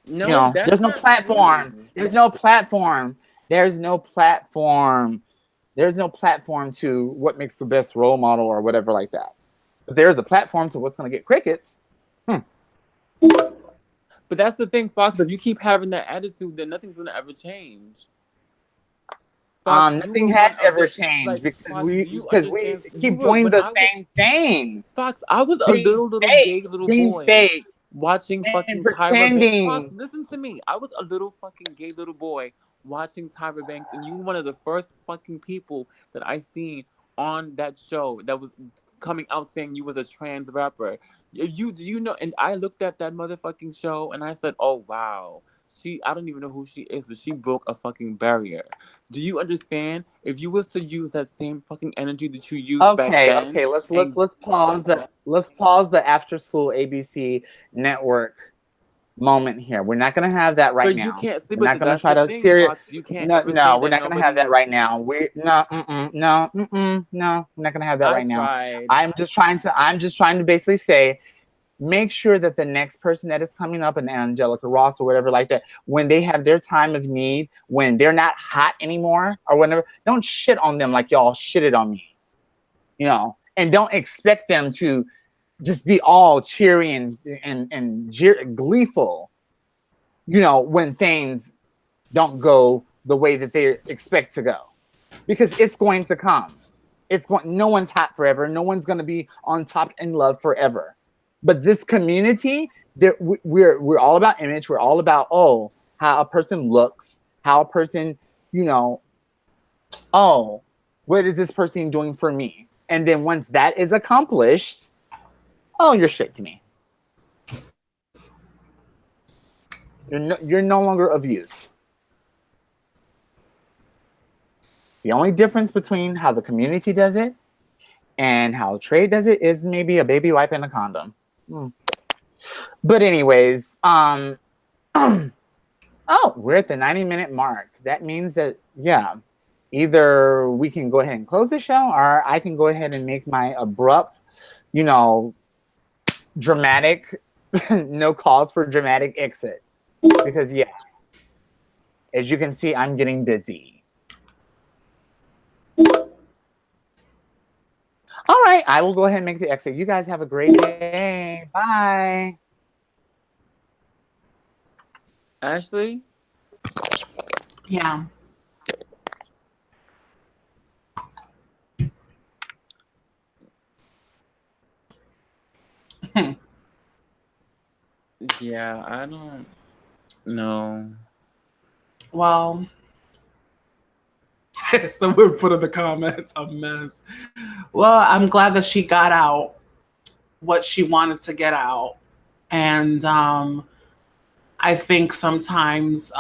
No, you know, there's no platform. There's no platform. There's no platform. There's no platform to what makes the best role model or whatever like that. But there's a platform to what's going to get crickets. But that's the thing, Fox. If you keep having that attitude, then nothing's going to ever change. Fox, nothing has ever changed because we keep doing the same thing. Fox, I was a little gay little boy watching fucking Tyra Banks. Fox, listen to me. I was a little fucking gay little boy watching Tyra Banks, and you were one of the first fucking people that I seen on that show that was coming out saying you was a trans rapper. You know? And I looked at that motherfucking show and I said, "Oh wow." I don't even know who she is, but she broke a fucking barrier. Do you understand? If you was to use that same fucking energy that you used back then. Okay, let's pause the after school ABC network moment here. We're not going to have that right But now. you can't see, We're not but going to that's try the to thing, tear it. Tox. You can't No, ever say we're that not going to have that nobody. right now. We're no, no, we're not going to have that I right now. tried. I'm just trying to basically say, make sure that the next person that is coming up, an Angelica Ross or whatever like that, when they have their time of need, when they're not hot anymore or whatever, don't shit on them like y'all shitted on me, you know, and don't expect them to just be all cheery and gleeful, you know, when things don't go the way that they expect to go, because it's going to come. No one's hot forever. No one's going to be on top in love forever. But this community, we're all about image. We're all about, how a person looks, how a person, you know, what is this person doing for me? And then once that is accomplished, you're shit to me. You're no longer of use. The only difference between how the community does it and how trade does it is maybe a baby wipe and a condom. But anyways, we're at the 90-minute mark. That means that, either we can go ahead and close the show, or I can go ahead and make my abrupt, you know, dramatic, no cause for dramatic exit. Because, as you can see, I'm getting busy. All right, I will go ahead and make the exit. You guys have a great day. Bye. Ashley? Yeah. Yeah, I don't know. Well, someone put in the comments a mess. Well, I'm glad that she got out what she wanted to get out. And I think sometimes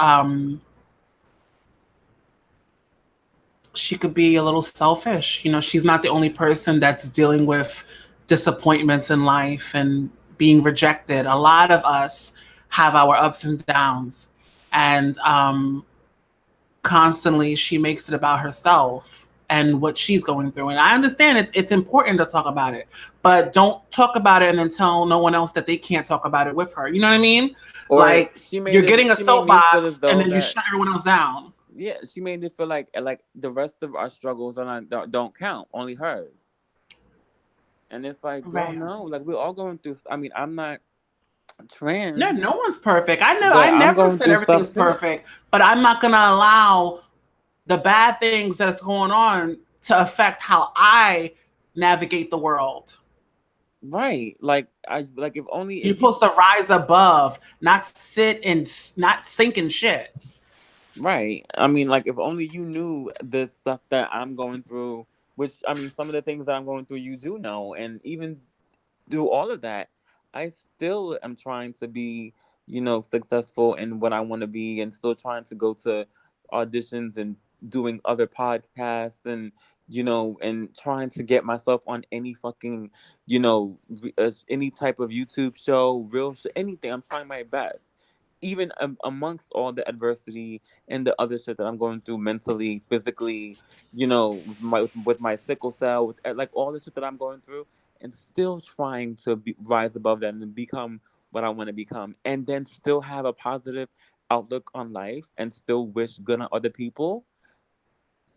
she could be a little selfish. You know, she's not the only person that's dealing with disappointments in life and being rejected. A lot of us have our ups and downs. And constantly she makes it about herself and what she's going through. And I understand it's important to talk about it, but don't talk about it and then tell no one else that they can't talk about it with her. You know what I mean? Or like you're getting a soapbox and then you that, shut everyone else down. Yeah, she made it feel like the rest of our struggles don't count, only hers. And it's like, girl, no, like we're all going through. I mean, I'm not trans. No one's perfect. I never said everything's perfect, but I'm not gonna allow the bad things that's going on to affect how I navigate the world. Right. Like if only you're supposed to rise above, not sit and not sink in shit. Right. I mean, like if only you knew the stuff that I'm going through, which I mean, some of the things that I'm going through, you do know, and even through all of that, I still am trying to be, successful in what I want to be, and still trying to go to auditions and doing other podcasts and and trying to get myself on any fucking any type of YouTube show, real show, anything. I'm trying my best, even amongst all the adversity and the other shit that I'm going through mentally, physically, with my sickle cell, with like all the shit that I'm going through, and still trying to rise above that and become what I want to become, and then still have a positive outlook on life and still wish good on other people.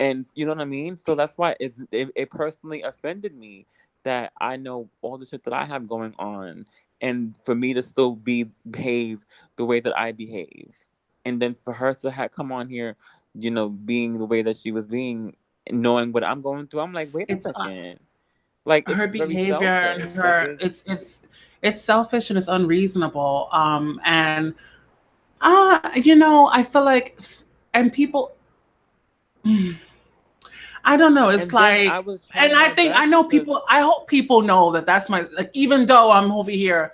And you know what I mean? So that's why it personally offended me that I know all the shit that I have going on, and for me to still behave the way that I behave, and then for her to come on here, being the way that she was being, knowing what I'm going through, I'm like, wait a second, like her it's behavior very and her, it's selfish and it's unreasonable. And I feel like, and people. I don't know. It's like, I hope people know that that's my, like, even though I'm over here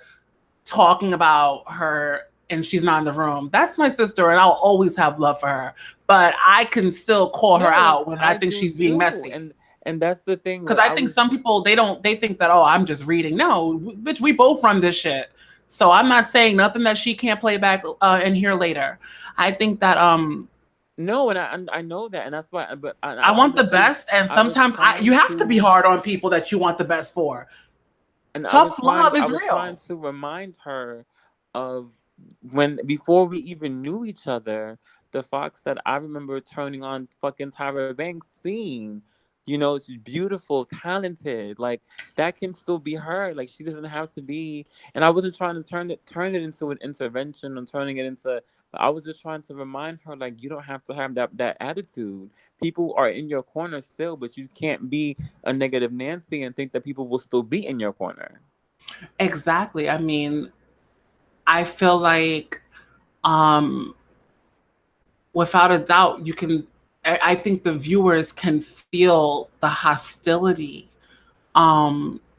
talking about her and she's not in the room, that's my sister and I'll always have love for her. But I can still call her out when I think she's being messy. And that's the thing. Because I think some people, they think that, I'm just reading. No, bitch, we both run this shit. So I'm not saying nothing that she can't play back and hear later. I think that No, and I know that, and that's why. But I want the honestly, best, and I was sometimes you trying have to be to, hard on people that you want the best for. and Tough love I is was trying real. to remind her of when before we even knew each other, the Fox that I remember turning on fucking Tyra Banks scene. You know, she's beautiful, talented. Like that can still be her. Like she doesn't have to be. And I wasn't trying to turn it into an intervention and turning it into. I was just trying to remind her, like, you don't have to have that attitude. People are in your corner still, but you can't be a negative Nancy and think that people will still be in your corner. Exactly. I mean, I feel like um without a doubt you can I think the viewers can feel the hostility.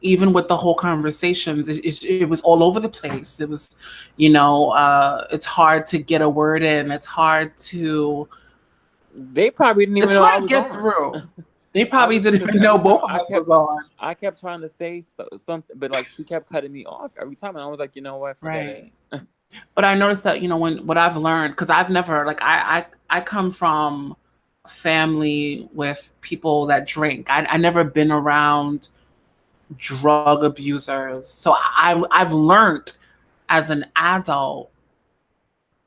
Even with the whole conversations, it was all over the place. It was, it's hard to get a word in. It's hard to They probably didn't even it's know I hard to was get on. through. They I probably was didn't because even know every time both of us was on. I kept trying to say something, but like she kept cutting me off every time, and I was like, you know what, forget it. Right. But I noticed that, when what I've learned, because I've never like I come from a family with people that drink. I never been around drug abusers. So I've learned as an adult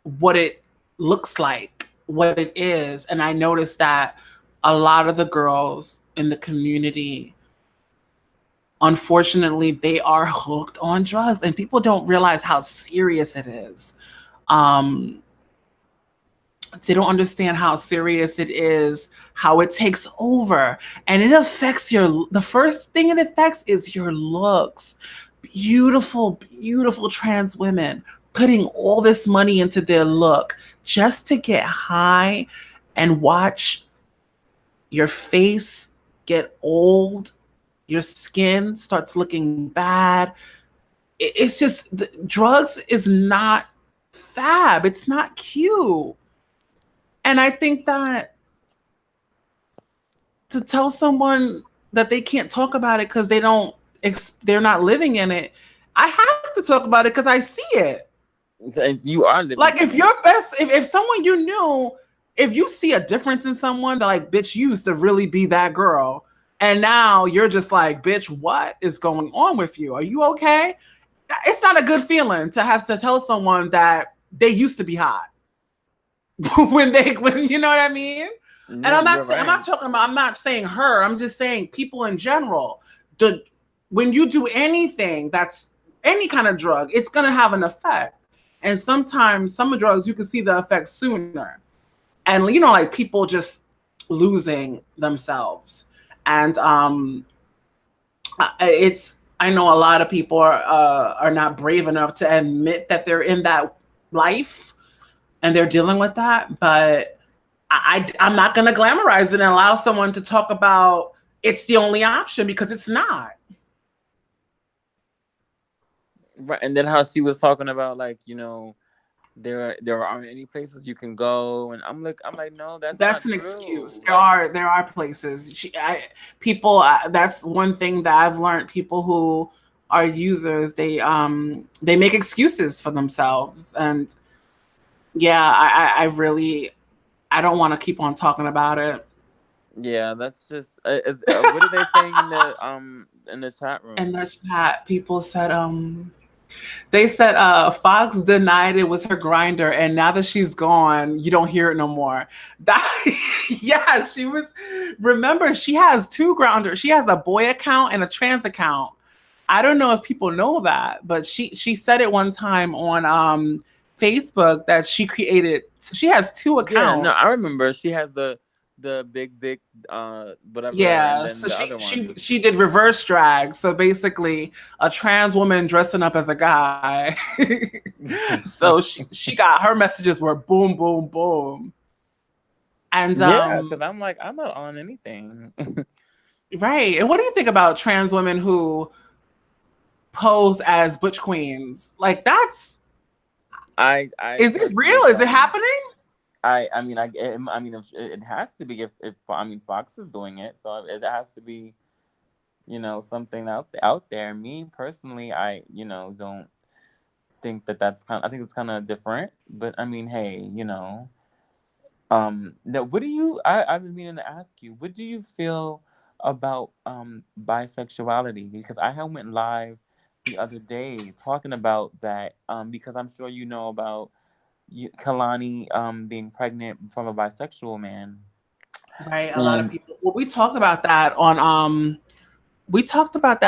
what it looks like, what it is. And I noticed that a lot of the girls in the community, unfortunately, they are hooked on drugs, and people don't realize how serious it is. Um, they don't understand how serious it is, how it takes over, and it affects the first thing it affects is your looks. Beautiful, beautiful trans women putting all this money into their look just to get high and watch your face get old, your skin starts looking bad. It's just drugs is not fab, it's not cute. And I think that to tell someone that they can't talk about it because they're not living in it, I have to talk about it because I see it. And you are living Like in if it. if someone you knew, if you see a difference in someone that like, bitch, you used to really be that girl, and now you're just like, bitch, what is going on with you? Are you okay? It's not a good feeling to have to tell someone that they used to be hot when you know what I mean. And No, you're right. I'm not saying her. I'm just saying people in general. The When you do anything that's any kind of drug, it's gonna have an effect. And sometimes some drugs you can see the effects sooner. And like people just losing themselves. And it's I know a lot of people are not brave enough to admit that they're in that life and they're dealing with that, but I'm not going to glamorize it and allow someone to talk about it's the only option because it's not. Right, and then how she was talking about like there aren't any places you can go, and I'm like no, that's That's not an excuse. true. Like There are places. People. That's one thing that I've learned. People who are users, they make excuses for themselves, and yeah, I really I don't want to keep on talking about it. yeah, that's just what are they saying in the chat In room? the chat, people said they said Fox denied it was her grinder, and now that she's gone, you don't hear it no more. That yeah, she was. Remember, she has two grounders. She has a boy account and a trans account. I don't know if people know that, but she said it one time on Facebook that she created. So she has two Yeah, no, accounts. I remember she has the big dick whatever, and Yeah, then so the other one. she did reverse drag. So basically, a trans woman dressing up as a guy. So she got her messages were boom, boom, boom, and Yeah, because I'm like I'm not on anything. right. And what do you think about trans women who pose as butch queens? Like I is it personally real? Is it don't. happening? I mean, if, it has to be if I mean Fox is doing it, so it has to be something out there. Me personally, I don't. think that I think it's kind of different. But I mean, hey, you know, now what do you? I've been meaning to ask you, what do you feel about bisexuality? Because I had went live the other day talking about that. Because I'm sure you know about Kalani being pregnant from a bisexual man. Right. A lot of And people. Well, we talked about that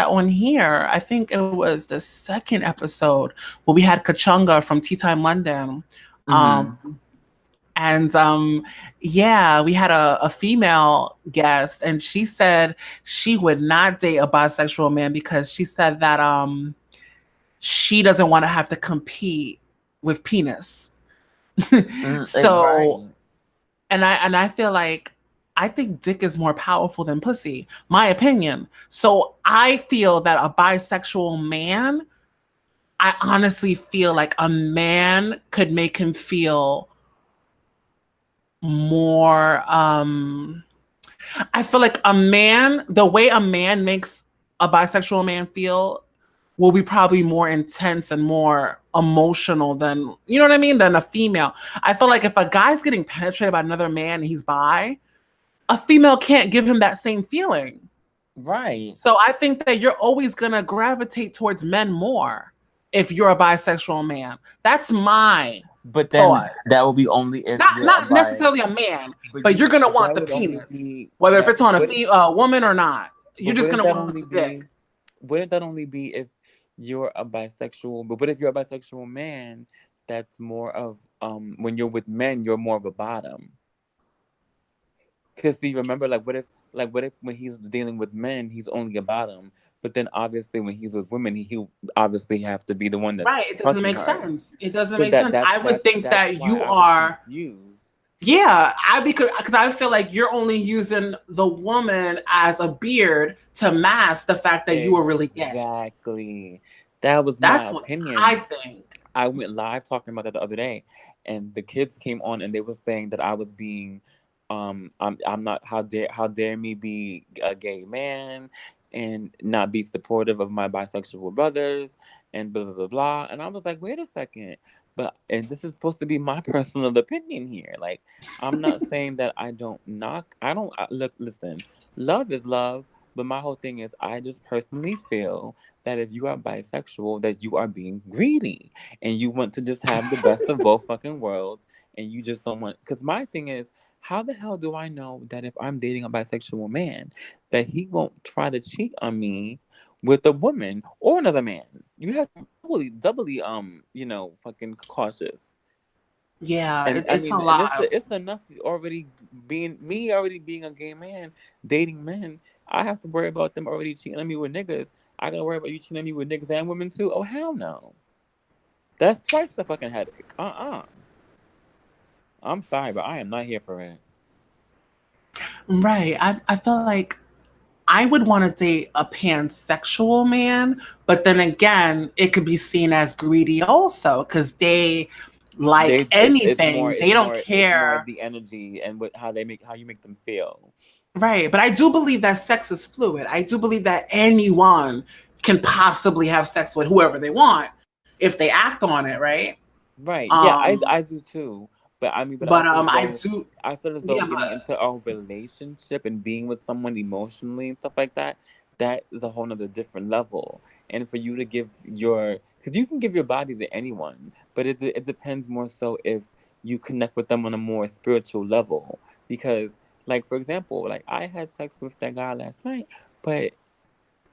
on here. I think it was the second episode where we had Kachunga from Tea Time London. mm-hmm. And yeah, we had a female guest, and she said she would not date a bisexual man because she said that she doesn't want to have to compete with penis. So, Right. and I feel like I think dick is more powerful than pussy, my opinion. So I feel that a bisexual man, I honestly feel like a man could make him feel more I feel like the way a man makes a bisexual man feel will be probably more intense and more emotional than, you know what I mean, than a female. I feel like if a guy's getting penetrated by another man and he's bi, a female can't give him that same feeling. Right. So I think that you're always going to gravitate towards men more if you're a bisexual man. That's my But then thought. that will be only if Not you're a not bi. necessarily a man, But but you, you're gonna but want that the would only penis, be whether if that. it's on Would a woman or not. but You're just gonna want the dick. wouldn't that only be if you're a bisexual? But what if you're a bisexual man? That's more of when you're with men, you're more of a bottom. Because see, remember, what if when he's dealing with men, he's only a bottom. But then obviously when he's with women, he obviously have to be the one that's Right? It doesn't fucking make her. sense. It doesn't So make sense. I would think that's that why you I was are. confused. Yeah, because I feel like you're only using the woman as a beard to mask the fact that you were really gay. Exactly. That was my That's what opinion. I think. I went live talking about that the other day, and the kids came on and they were saying that I was being, I'm not, how dare me be a gay man and not be supportive of my bisexual brothers and blah blah blah blah. And I was like, wait a second, and this is supposed to be my personal opinion here. Like, I'm not saying that I don't knock. I don't look. Listen, love is love. But my whole thing is, I just personally feel that if you are bisexual, that you are being greedy and you want to just have the best of both fucking worlds and you just don't want, because my thing is, how the hell do I know that if I'm dating a bisexual man that he won't try to cheat on me with a woman or another man? You have to be doubly fucking cautious. Yeah, And I it's a mean, and lot. it's enough already being a gay man dating men. I have to worry about them already cheating on me with niggas. I gotta worry about you cheating on me with niggas and women too. Oh hell no. That's twice the fucking headache. I'm sorry, but I am not here for it. Right. I feel like I would want to date a pansexual man, but then again, it could be seen as greedy also because they like anything. They don't It's more care. the energy and how you make them feel. Right. But I do believe that sex is fluid. I do believe that anyone can possibly have sex with whoever they want if they act on it, right? Right. Yeah, Um, I do too. But I mean, but but I feel as though yeah, getting but into a relationship and being with someone emotionally and stuff like that, that is a whole nother different level. And for you to because you can give your body to anyone, but it depends more so if you connect with them on a more spiritual level. Because, like, for example, like I had sex with that guy last night, but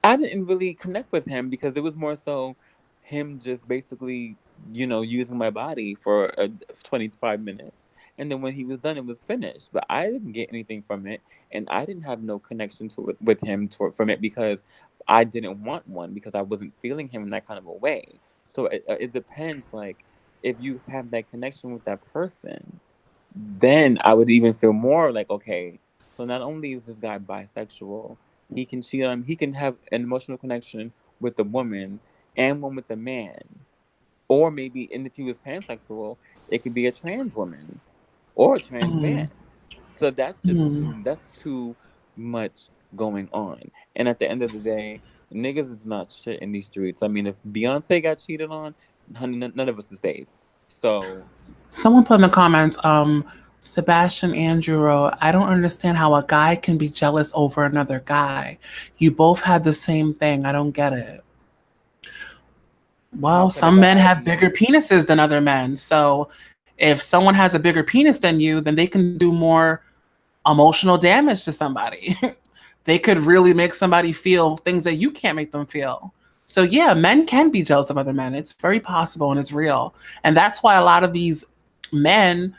I didn't really connect with him because it was more so him just basically, using my body for 25 minutes. And then when he was done, it was finished. But I didn't get anything from it. And I didn't have no connection with him from it because I didn't want one because I wasn't feeling him in that kind of a way. So it depends. Like, if you have that connection with that person, then I would even feel more like, okay, so not only is this guy bisexual, he can have an emotional connection with a woman and one with a man. Or maybe, and if he was pansexual, it could be a trans woman or a trans man. mm, So that's just mm, that's too much going on. And at the end of the day, niggas is not shit in these streets. I mean, if Beyonce got cheated on, honey, none of us is safe. So Someone put in the comments, Sebastian Andrew wrote, I don't understand how a guy can be jealous over another guy. You both had the same thing. I don't get it. how Well, could a some men guy have be? bigger penises than other men. So if someone has a bigger penis than you, then they can do more emotional damage to somebody. They could really make somebody feel things that you can't make them feel. So yeah, men can be jealous of other men. It's very possible and it's real. And that's why a lot of these men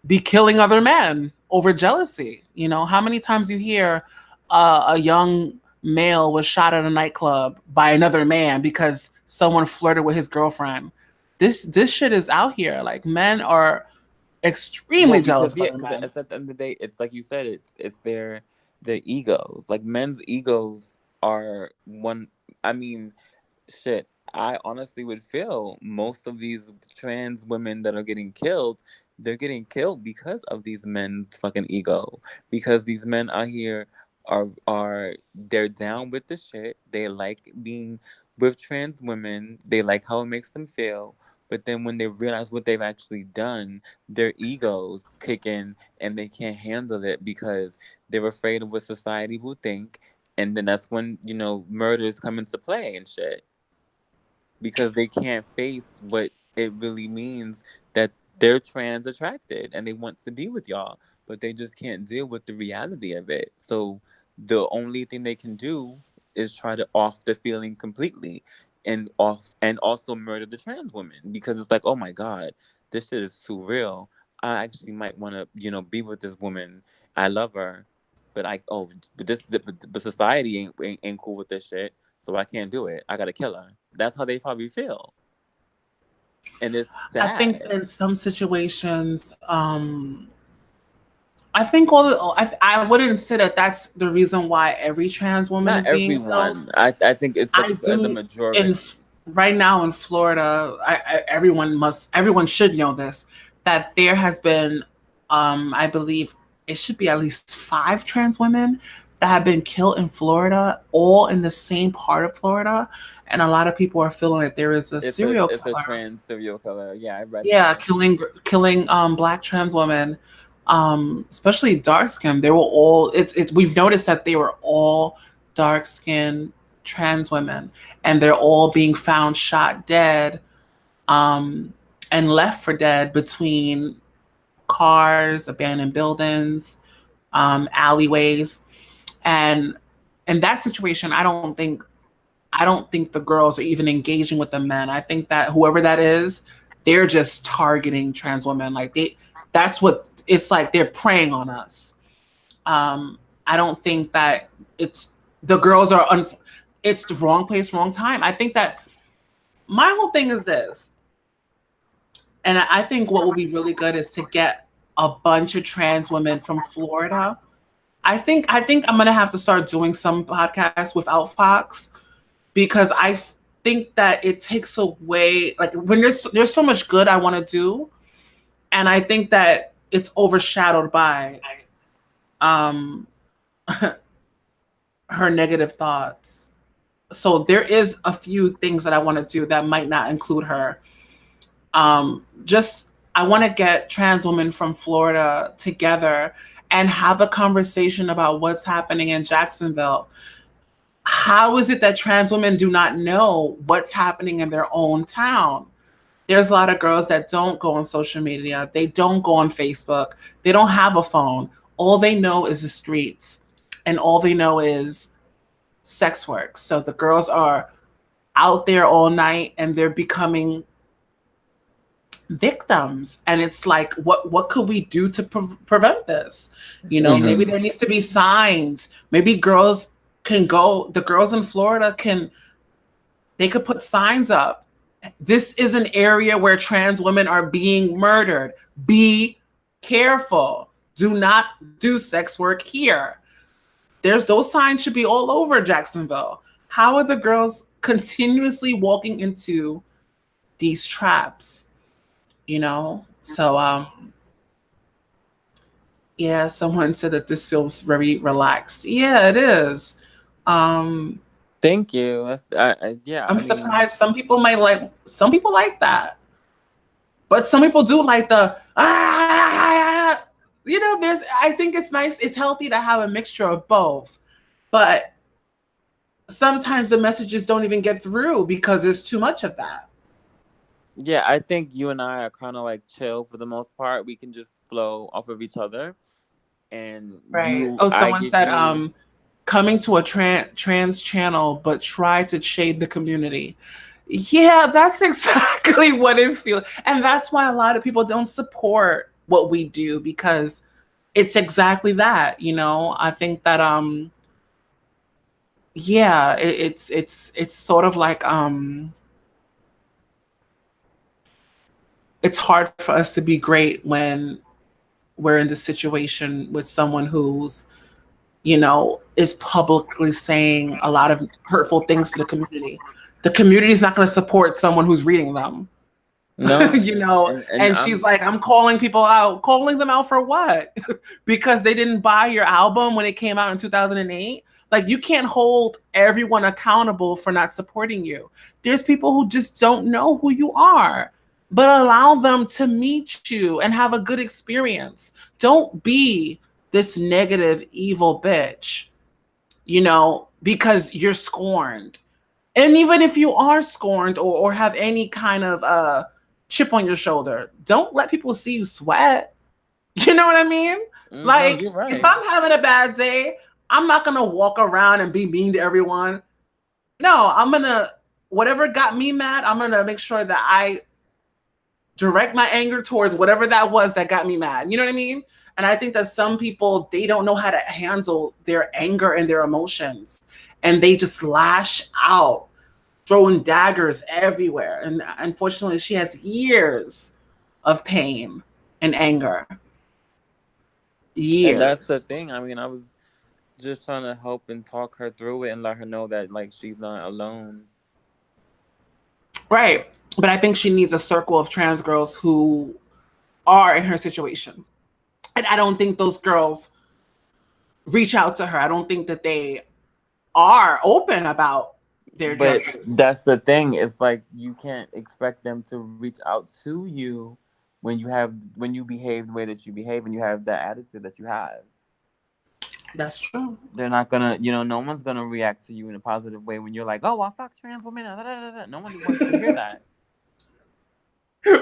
be killing other men over jealousy. You know, how many times you hear a young male was shot at a nightclub by another man because someone flirted with his girlfriend. This shit is out here. Like men are Well, extremely because jealous of yeah, other because men. at the end of the day, it's like you said, it's their egos. Like men's egos are one. I mean, shit. I honestly would feel most of these trans women that are getting killed, they're getting killed because of these men's fucking ego. Because these men out here are they're down with the shit. They like being with trans women. They like how it makes them feel. But then when they realize what they've actually done, their egos kick in and they can't handle it because they're afraid of what society will think. And then that's when, murders come into play and shit because they can't face what it really means that they're trans attracted and they want to be with y'all, but they just can't deal with the reality of it. So the only thing they can do is try to off the feeling completely and also murder the trans woman because it's like, oh my God, this shit is too real. I actually might want to, be with this woman. I love her, but but society ain't cool with this shit, so I can't do it. I gotta kill her. That's how they probably feel, and it's I think sad. in some situations, I think I wouldn't say that that's the reason why every trans woman Not is being killed. everyone. I think it's I the do in majority. right now in Florida. Everyone should know this that there has been, I believe it should be at least 5 trans women that have been killed in Florida, all in the same part of Florida, and a lot of people are feeling that there is a serial It's a killer. trans serial killer. Yeah, I read Yeah, that. killing black trans women, especially dark skin. They were all it's we've noticed that they were all dark skinned trans women, and they're all being found shot dead, um, and left for dead between cars, abandoned buildings, alleyways, and in that situation, I don't think the girls are even engaging with the men. I think that whoever that is, they're just targeting trans women. Like that's what it's like. They're preying on us. I don't think that it's the girls are. It's the wrong place, wrong time. I think that my whole thing is this, and I think what will be really good is to get a bunch of trans women from Florida. I think I'm gonna have to start doing some podcasts without Fox because I think that it takes away like when there's so much good I want to do, and I think that it's overshadowed by um her negative thoughts. So there is a few things that I want to do that might not include her. Just I want to get trans women from Florida together and have a conversation about what's happening in Jacksonville. How is it that trans women do not know what's happening in their own town? There's a lot of girls that don't go on social media. They don't go on Facebook. They don't have a phone. All they know is the streets and all they know is sex work. So the girls are out there all night and they're becoming victims, and it's like what could we do to prevent this? Maybe Mhm. there needs to be signs. Maybe girls can go the girls in Florida can they could put signs up. This is an area where trans women are being murdered. Be careful. Do not do sex work here. There's those signs should be all over Jacksonville. How are the girls continuously walking into these traps? So yeah, someone said that this feels very relaxed. Yeah, it is. um Thank you. Yeah. I'm I mean, surprised some people like that. But some people do like the there's I think it's nice, it's healthy to have a mixture of both. But sometimes the messages don't even get through because there's too much of that. yeah, I think you and I are kind of like chill for the most part. We can just flow off of each other. And Right. Oh, I someone give said you. coming to a trans channel but try to shade the community. Yeah, that's exactly what it feels. And that's why a lot of people don't support what we do, because it's exactly that, I think that yeah, it's sort of like it's hard for us to be great when we're in this situation with someone who's, is publicly saying a lot of hurtful things to the community. The community is not going to support someone who's reading them. No, and And she's like, I'm calling people out. Calling them out for what? Because they didn't buy your album when it came out in 2008. Like, you can't hold everyone accountable for not supporting you. There's people who just don't know who you are, but allow them to meet you and have a good experience. Don't be this negative, evil bitch, because you're scorned. And even if you are scorned or have any kind of chip on your shoulder, don't let people see you sweat. You know what I mean? no, Like, you're right. if I'm having a bad day, I'm not gonna walk around and be mean to everyone. No, whatever got me mad, I'm gonna make sure that I direct my anger towards whatever that was that got me mad. You know what I mean? And I think that some people, they don't know how to handle their anger and their emotions, and they just lash out, throwing daggers everywhere. And unfortunately, she has years of pain and anger. And that's the Years. thing. I mean, I was just trying to help and talk her through it and let her know that like she's not alone. Right. But I think she needs a circle of trans girls who are in her situation. And I don't think those girls reach out to her. I don't think that they are open about their But judgments. that's the thing. It's like you can't expect them to reach out to you when you behave the way that you behave and you have that attitude that you have. That's true. They're not gonna, no one's gonna react to you in a positive way when you're like, "Oh, I fuck trans women." Da, da, da, da. No one wants to hear that.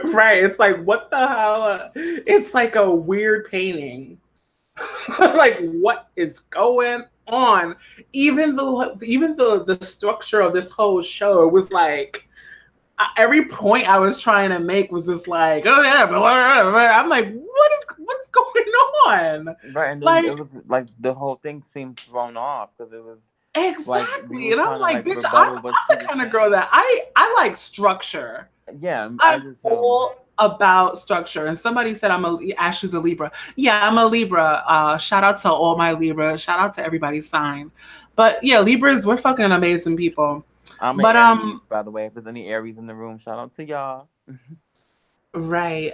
Right. It's like, what the hell? It's like a weird painting. Like, what is going on? Even the structure of this whole show was like, every point I was trying to make was just like, oh yeah, but I'm like, what's going on? Right, and then Like, it was like the whole thing seemed thrown off because it was like we exactly. were And I'm trying to like, like bitch, rebuttal I'm what she the was kind of girl saying. that I like structure. Yeah, I I'm do too. all about structure. And somebody said Ashley's a Libra. Yeah, I'm a Libra. Shout out to all my Libra. Shout out to everybody's sign. But yeah, Libras, we're fucking amazing people. I'm an But Aries, by the way. If there's any Aries in the room, shout out to y'all. right.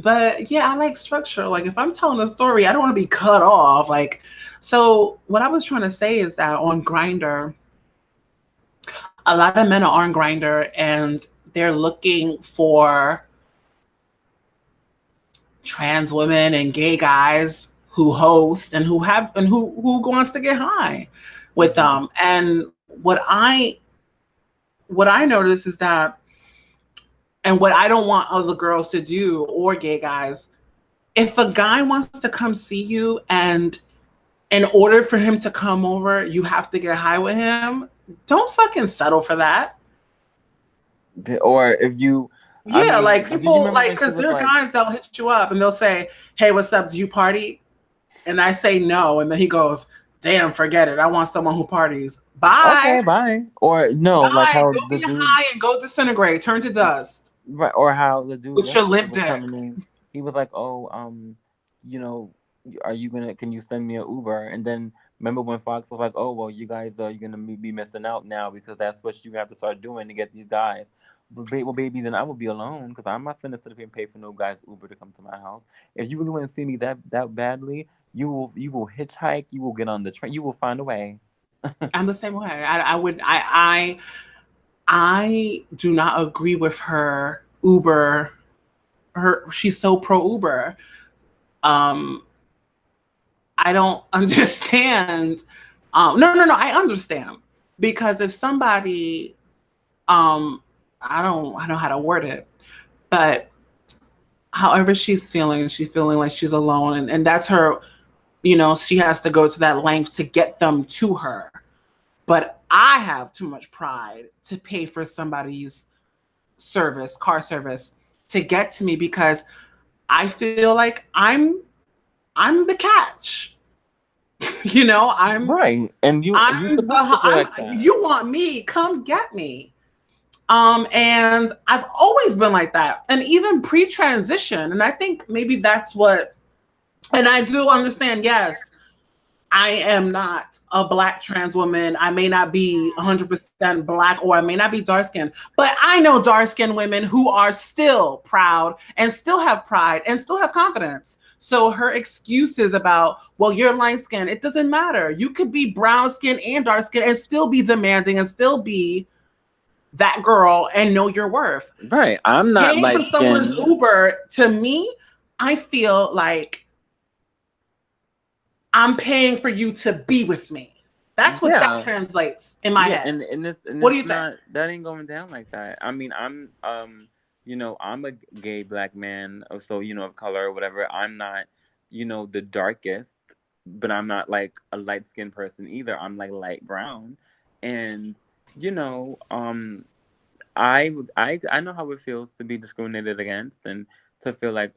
But yeah, I like structure. Like, if I'm telling a story, I don't want to be cut off. Like, so what I was trying to say is that on Grindr, a lot of men are on Grindr and they're looking for trans women and gay guys who host and who wants to get high with them. And what I notice is that, and what I don't want other girls to do, or gay guys, if a guy wants to come see you and in order for him to come over, you have to get high with him, don't fucking settle for that. Or if you, I Yeah, mean, like did you people, remember like, when she because was there are like, guys that'll hit you up and they'll say, hey, what's up? Do you party? And I say no. And then he goes, damn, forget it. I want someone who parties. okay, Bye. bye. Or no, like Bye. how Go the be dude, high and go disintegrate. Turn to dust right, or how the dude with your yesterday limp was dick. telling me, he was like, "Oh, you know, can you send me an Uber?" And then remember when Fox was like, "Oh, well, you guys are you're gonna be missing out now because that's what you have to start doing to get these guys." But well, baby, then I will be alone because I'm not finna sit up here and pay for no guy's Uber to come to my house. If you really want to see me that badly, you will hitchhike, you will get on the train, you will find a way. I'm the same way. I do not agree with her Uber. She's so pro Uber. I don't understand. No. I understand because if somebody, I don't know how to word it, but however she's feeling like she's alone, and that's her. She has to go to that length to get them to her. But I have too much pride to pay for somebody's car service, to get to me because I feel like I'm the catch. Right, and you supposed to feel like that. You want me, come get me. And I've always been like that. And even pre-transition. And I think maybe that's what, and I do understand, yes, I am not a Black trans woman. I may not be 100% Black, or I may not be dark skinned, but I know dark skinned women who are still proud and still have pride and still have confidence. So her excuses about, well, you're light skinned, it doesn't matter. You could be brown skinned and dark skinned and still be demanding and still be that girl and know your worth. Right. I'm not paying for someone's Uber, to me, I feel like I'm paying for you to be with me. That's what that translates in my head. And what do you think? That ain't going down like that. I mean, I'm I'm a gay Black man, so of color or whatever. I'm not, the darkest, but I'm not like a light skinned person either. I'm like light brown, and I know how it feels to be discriminated against, and to feel like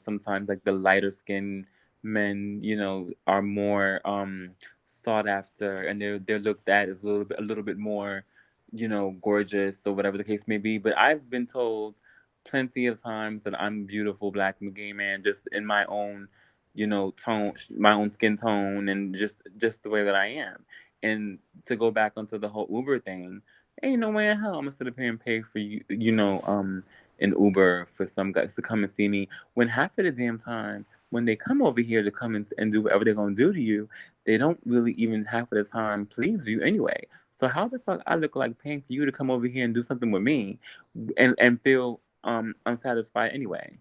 sometimes like the lighter skinned men are more sought after, and they're looked at as a little bit more gorgeous or whatever the case may be. But I've been told plenty of times that I'm a beautiful Black gay man, just in my own tone, my own skin tone, and just the way that I am. And to go back onto the whole Uber thing, ain't no way in hell I'm gonna sit up here and pay for an Uber for some guys to come and see me, when half of the damn time when they come over here to come and do whatever they're gonna do to you, they don't really even half of the time please you anyway. So how the fuck I look like paying for you to come over here and do something with me, and feel unsatisfied anyway?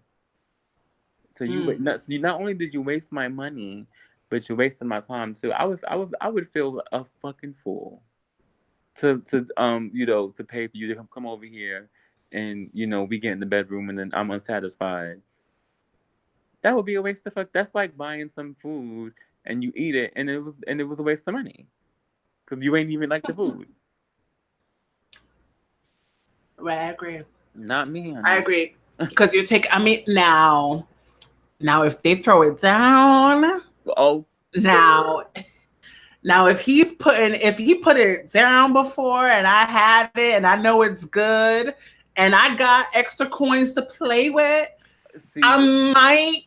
So you not only did you waste my money, but you wasted my time too. I would feel a fucking fool to pay for you to come over here, and we get in the bedroom and then I'm unsatisfied. That would be a waste of fuck. That's like buying some food and you eat it, and it was a waste of money because you ain't even like the food. Right, I agree. Not me, honey. I agree, because now if they throw it down, now if he put it down before and I had it and I know it's good and I got extra coins to play with, I might.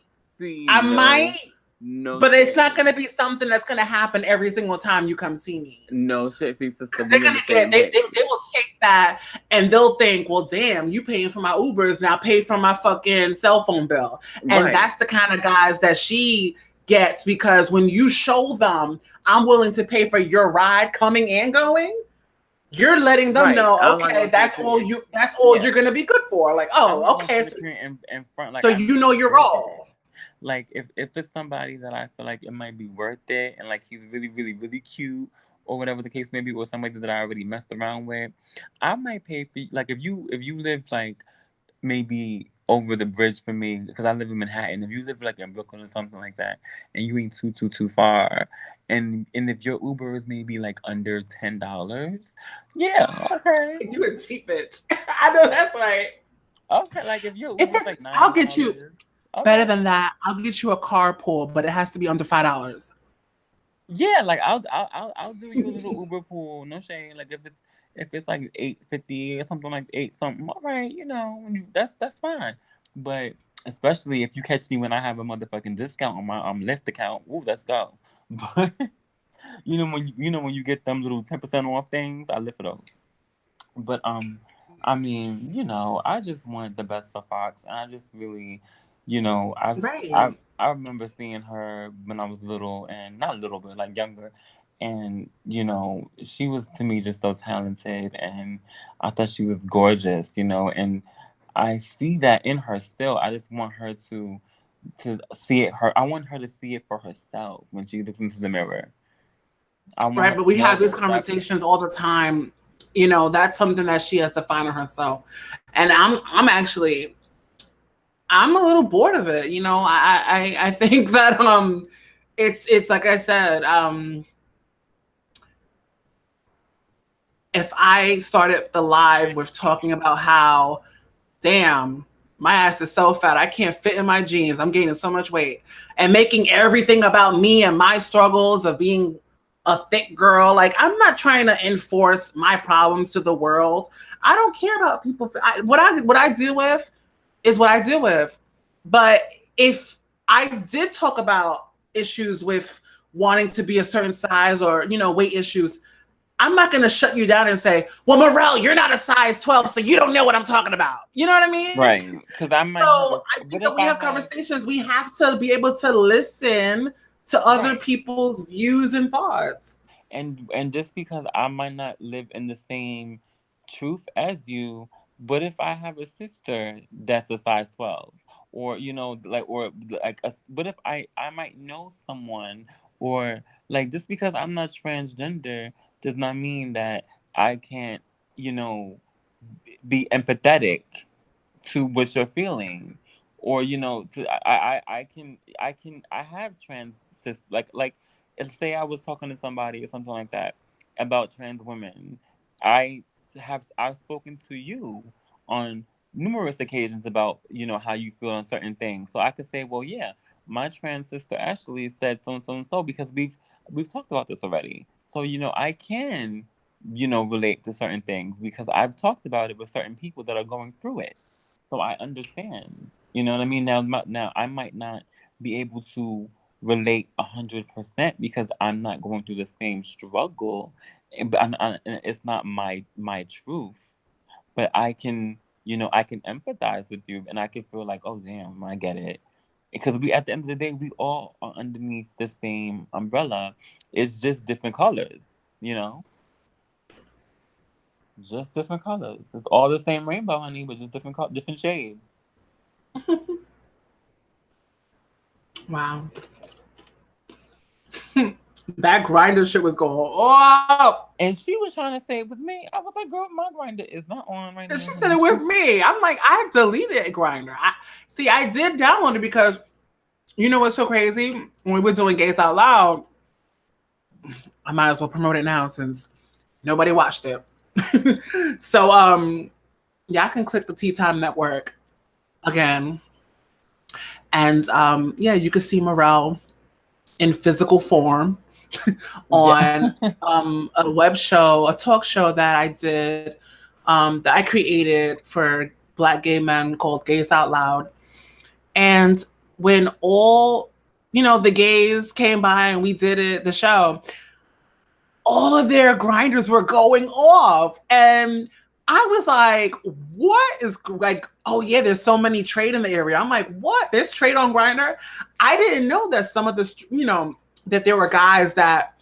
No, but it's not going to be something that's going to happen every single time you come see me. No shit, sister. They're gonna they will take that and they'll think, well, damn, you paying for my Ubers, now pay for my fucking cell phone bill. And that's the kind of guys that she gets, because when you show them I'm willing to pay for your ride coming and going, you're letting them know, okay, that's all you're gonna be good for. Like, oh, okay, so, in front, like, so your role. Like if it's somebody that I feel like it might be worth it, and like he's really, really, really cute, or whatever the case may be, or somebody that I already messed around with, I might pay for, like, if you live like maybe over the bridge for me, because I live in Manhattan. If you live like in Brooklyn or something like that, and you ain't too far, and if your Uber is maybe like under $10, yeah, okay, you a cheap bitch. I know that's right. Okay, like if your Uber is like $9, I'll get you. Okay. Better than that, I'll get you a carpool, but it has to be under $5. Yeah, like I'll do you a little Uber pool. No shade. Like if it's like $8.50 or something, like eight something. All right, that's fine. But especially if you catch me when I have a motherfucking discount on my Lyft account, ooh, let's go. But when you get them little 10% off things, I live for those. But I mean, I just want the best for Fox, and I just really. I remember seeing her when I was little, and not little, but like younger, And, she was to me just so talented, and I thought she was gorgeous, and I see that in her still. I just want her to see it I want her to see it for herself when she looks into the mirror. I want Right, her but to we know have these that. conversations all the time. That's something that she has to find on herself. And I'm a little bored of it. I think that it's like I said, if I started the live with talking about how, damn, my ass is so fat, I can't fit in my jeans, I'm gaining so much weight, and making everything about me and my struggles of being a thick girl, like, I'm not trying to enforce my problems to the world. I don't care about people. What I deal with is what I deal with. But if I did talk about issues with wanting to be a certain size or, weight issues, I'm not going to shut you down and say, well, Morel, you're not a size 12, so you don't know what I'm talking about. You know what I mean? Right. Because I might have So I think what that if we I have have conversations. We have to be able to listen to other right. people's views and thoughts. And just because I might not live in the same truth as you, but if I have a sister that's a size 12, or what if I might know someone, or like, just because I'm not transgender does not mean that I can't, you know be empathetic to what you're feeling, or I have like, let's say I was talking to somebody or something like that about trans women. I've spoken to you on numerous occasions about how you feel on certain things, so I could say, well, yeah, my trans sister Ashley said so and so and so, because we've talked about this already, so I can relate to certain things because I've talked about it with certain people that are going through it. So I understand. You know what I mean? Now I might not be able to relate 100% because I'm not going through the same struggle, and it's not my truth. But I can empathize with you, and I can feel like, oh damn, I get it. Because at the end of the day, we all are underneath the same umbrella. It's just different colors, just different colors. It's all the same rainbow, honey, but just different shades. Wow. That grinder shit was going off. And she was trying to say it was me. I was like, girl, my grinder is not on right And now, she said it honey. was me. I'm like, I deleted Grinder. I did download it because you know what's so crazy? When we were doing Gays Out Loud, I might as well promote it now since nobody watched it. So y'all can click the Tea Time Network again. And you can see Morel in physical form on a web show, a talk show that I did, that I created for Black gay men called Gays Out Loud. And when all, the gays came by and we did the show, all of their grinders were going off. And I was like, what is like, oh yeah, there's so many trade in the area. I'm like, what? There's trade on Grinder? I didn't know that some of this, that there were guys that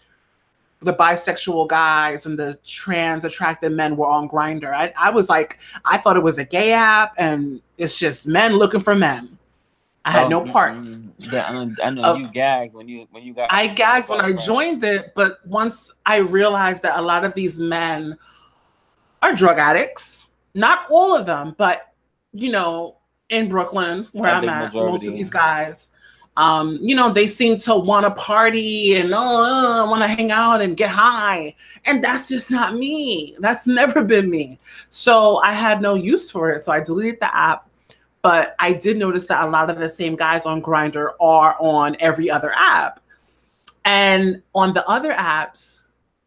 the bisexual guys and the trans attracted men were on Grinder. I was like, I thought it was a gay app and it's just men looking for men. I had no parts. Yeah, I know you gagged when you got. I gagged when I joined it, but once I realized that a lot of these men are drug addicts, not all of them, but in Brooklyn where I'm at, most of these guys, they seem to want to party and want to hang out and get high, and that's just not me. That's never been me. So I had no use for it, so I deleted the app. But I did notice that a lot of the same guys on Grindr are on every other app. And on the other apps,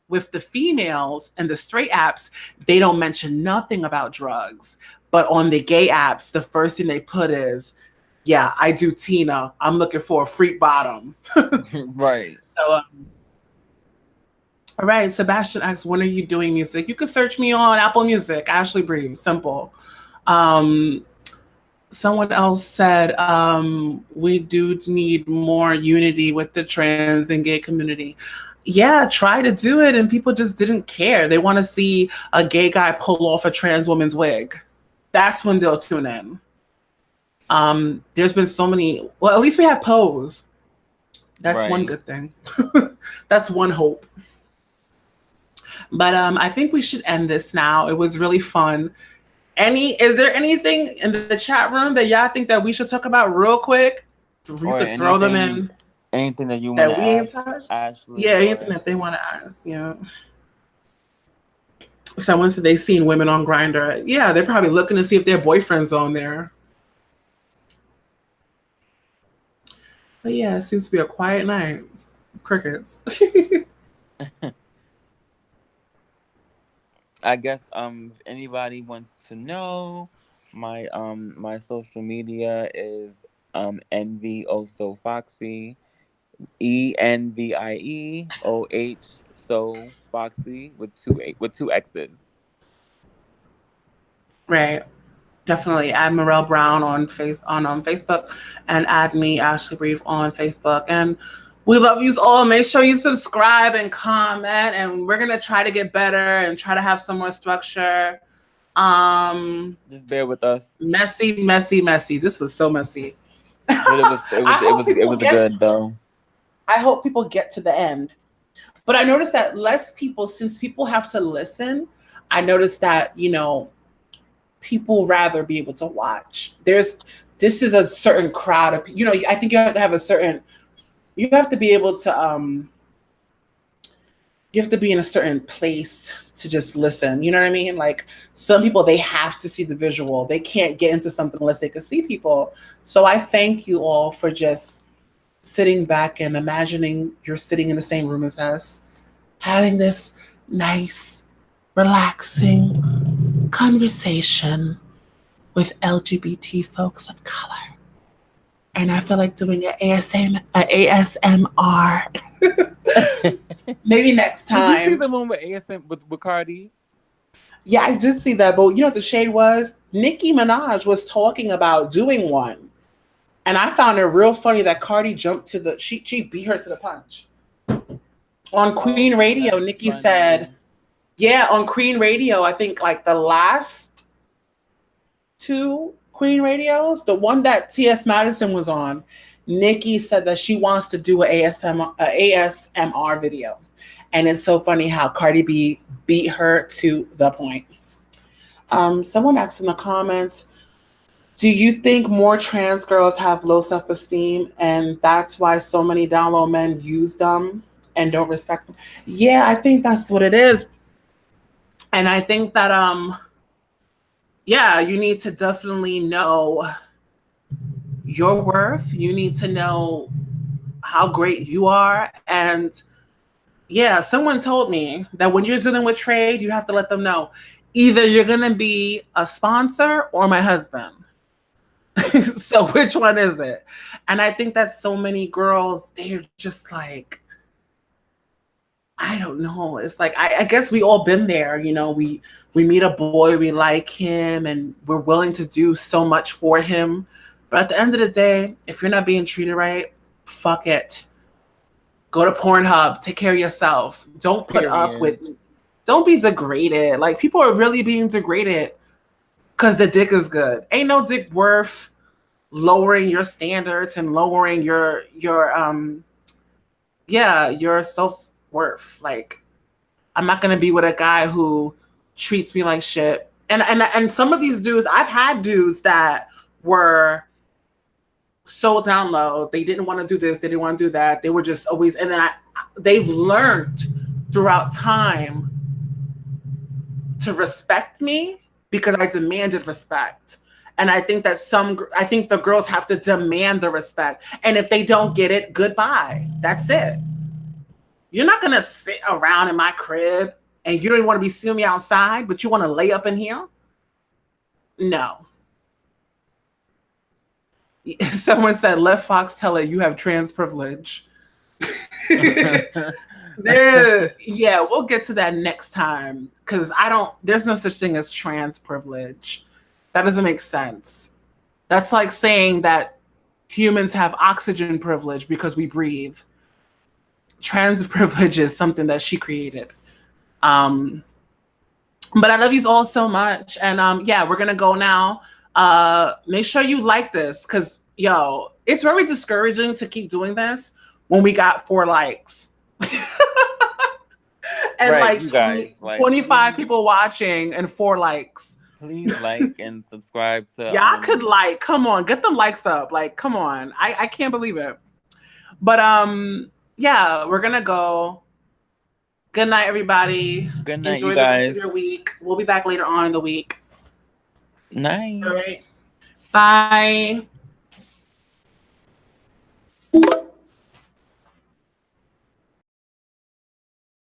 with the females and the straight apps, they don't mention nothing about drugs. But on the gay apps, the first thing they put is, yeah, I do Tina. I'm looking for a freak bottom. Right. So, all right, Sebastian asks, when are you doing music? You can search me on Apple Music, Ashley Breeze, simple. Someone else said we do need more unity with the trans and gay community. Yeah, try to do it, and people just didn't care. They want to see a gay guy pull off a trans woman's wig. That's when they'll tune in. There's been so many. Well, at least we have Pose. That's one good thing. That's one hope. But I think we should end this now. It was really fun. Is there anything in the chat room that y'all think that we should talk about real quick? You could throw them in. Anything that you want to ask, Ashley? Yeah, anything that they want to ask. Yeah. Someone said they seen women on Grindr. Yeah, they're probably looking to see if their boyfriend's on there. But yeah, it seems to be a quiet night. Crickets. I guess if anybody wants to know, my social media is Envy Also Foxy, ENVIEOH So Foxy with two X's. Right. Definitely add Morel Brown on Facebook and add me, Ashley Brief, on Facebook. And we love you all. Make sure you subscribe and comment. And we're gonna try to get better and try to have some more structure. Just bear with us. Messy. This was so messy. But it was good though. I hope people get to the end. But I noticed that since people have to listen, I noticed that, people rather be able to watch. This is a certain crowd of, I think you have to have you have to be able to, you have to be in a certain place to just listen. You know what I mean? Like some people, they have to see the visual. They can't get into something unless they can see people. So I thank you all for just sitting back and imagining you're sitting in the same room as us, having this nice, relaxing conversation with LGBT folks of color. And I feel like doing an ASMR. Maybe next time. Did you see the one with ASM with Cardi? Yeah, I did see that. But you know what the shade was? Nicki Minaj was talking about doing one. And I found it real funny that Cardi jumped to she beat her to the punch. On Queen Radio, Nicki said, on Queen Radio, I think like the last two Queen Radios, the one that T.S. Madison was on, Nicki said that she wants to do an ASMR video. And it's so funny how Cardi B beat her to the point. Someone asked in the comments, do you think more trans girls have low self-esteem and that's why so many down low men use them and don't respect them? Yeah, I think that's what it is. And I think that, you need to definitely know your worth. You need to know how great you are. And yeah, someone told me that when you're dealing with trade, you have to let them know either you're going to be a sponsor or my husband. So which one is it? And I think that so many girls, they're just like, I don't know. It's like, I guess we all been there. We meet a boy, we like him, and we're willing to do so much for him. But at the end of the day, if you're not being treated right, fuck it. Go to Pornhub. Take care of yourself. Don't put up with, don't be degraded. Like people are really being degraded because the dick is good. Ain't no dick worth lowering your standards and lowering your self-worth. Like, I'm not gonna be with a guy who treats me like shit. And some of these dudes, I've had dudes that were so down low. They didn't want to do this. They didn't want to do that. They were just always. And then they've learned throughout time to respect me because I demanded respect. And I think that the girls have to demand the respect. And if they don't get it, goodbye. That's it. You're not going to sit around in my crib and you don't even want to be seeing me outside, but you want to lay up in here? No. Someone said, let Fox tell it you have trans privilege. Yeah, we'll get to that next time because there's no such thing as trans privilege. That doesn't make sense. That's like saying that humans have oxygen privilege because we breathe. Trans privilege is something that she created. But I love you all so much. And yeah, we're going to go now. Make sure you like this because, yo, it's very discouraging to keep doing this when we got 4 likes. And Right, like, you guys, 25 people watching and 4 likes. Please like and subscribe to. Y'all could like, come on, get them likes up. Like, come on. I can't believe it. But yeah, we're gonna go. Good night, everybody. Good night, Enjoy you the rest guys. of your week. We'll be back later on in the week. Night. All right. Bye.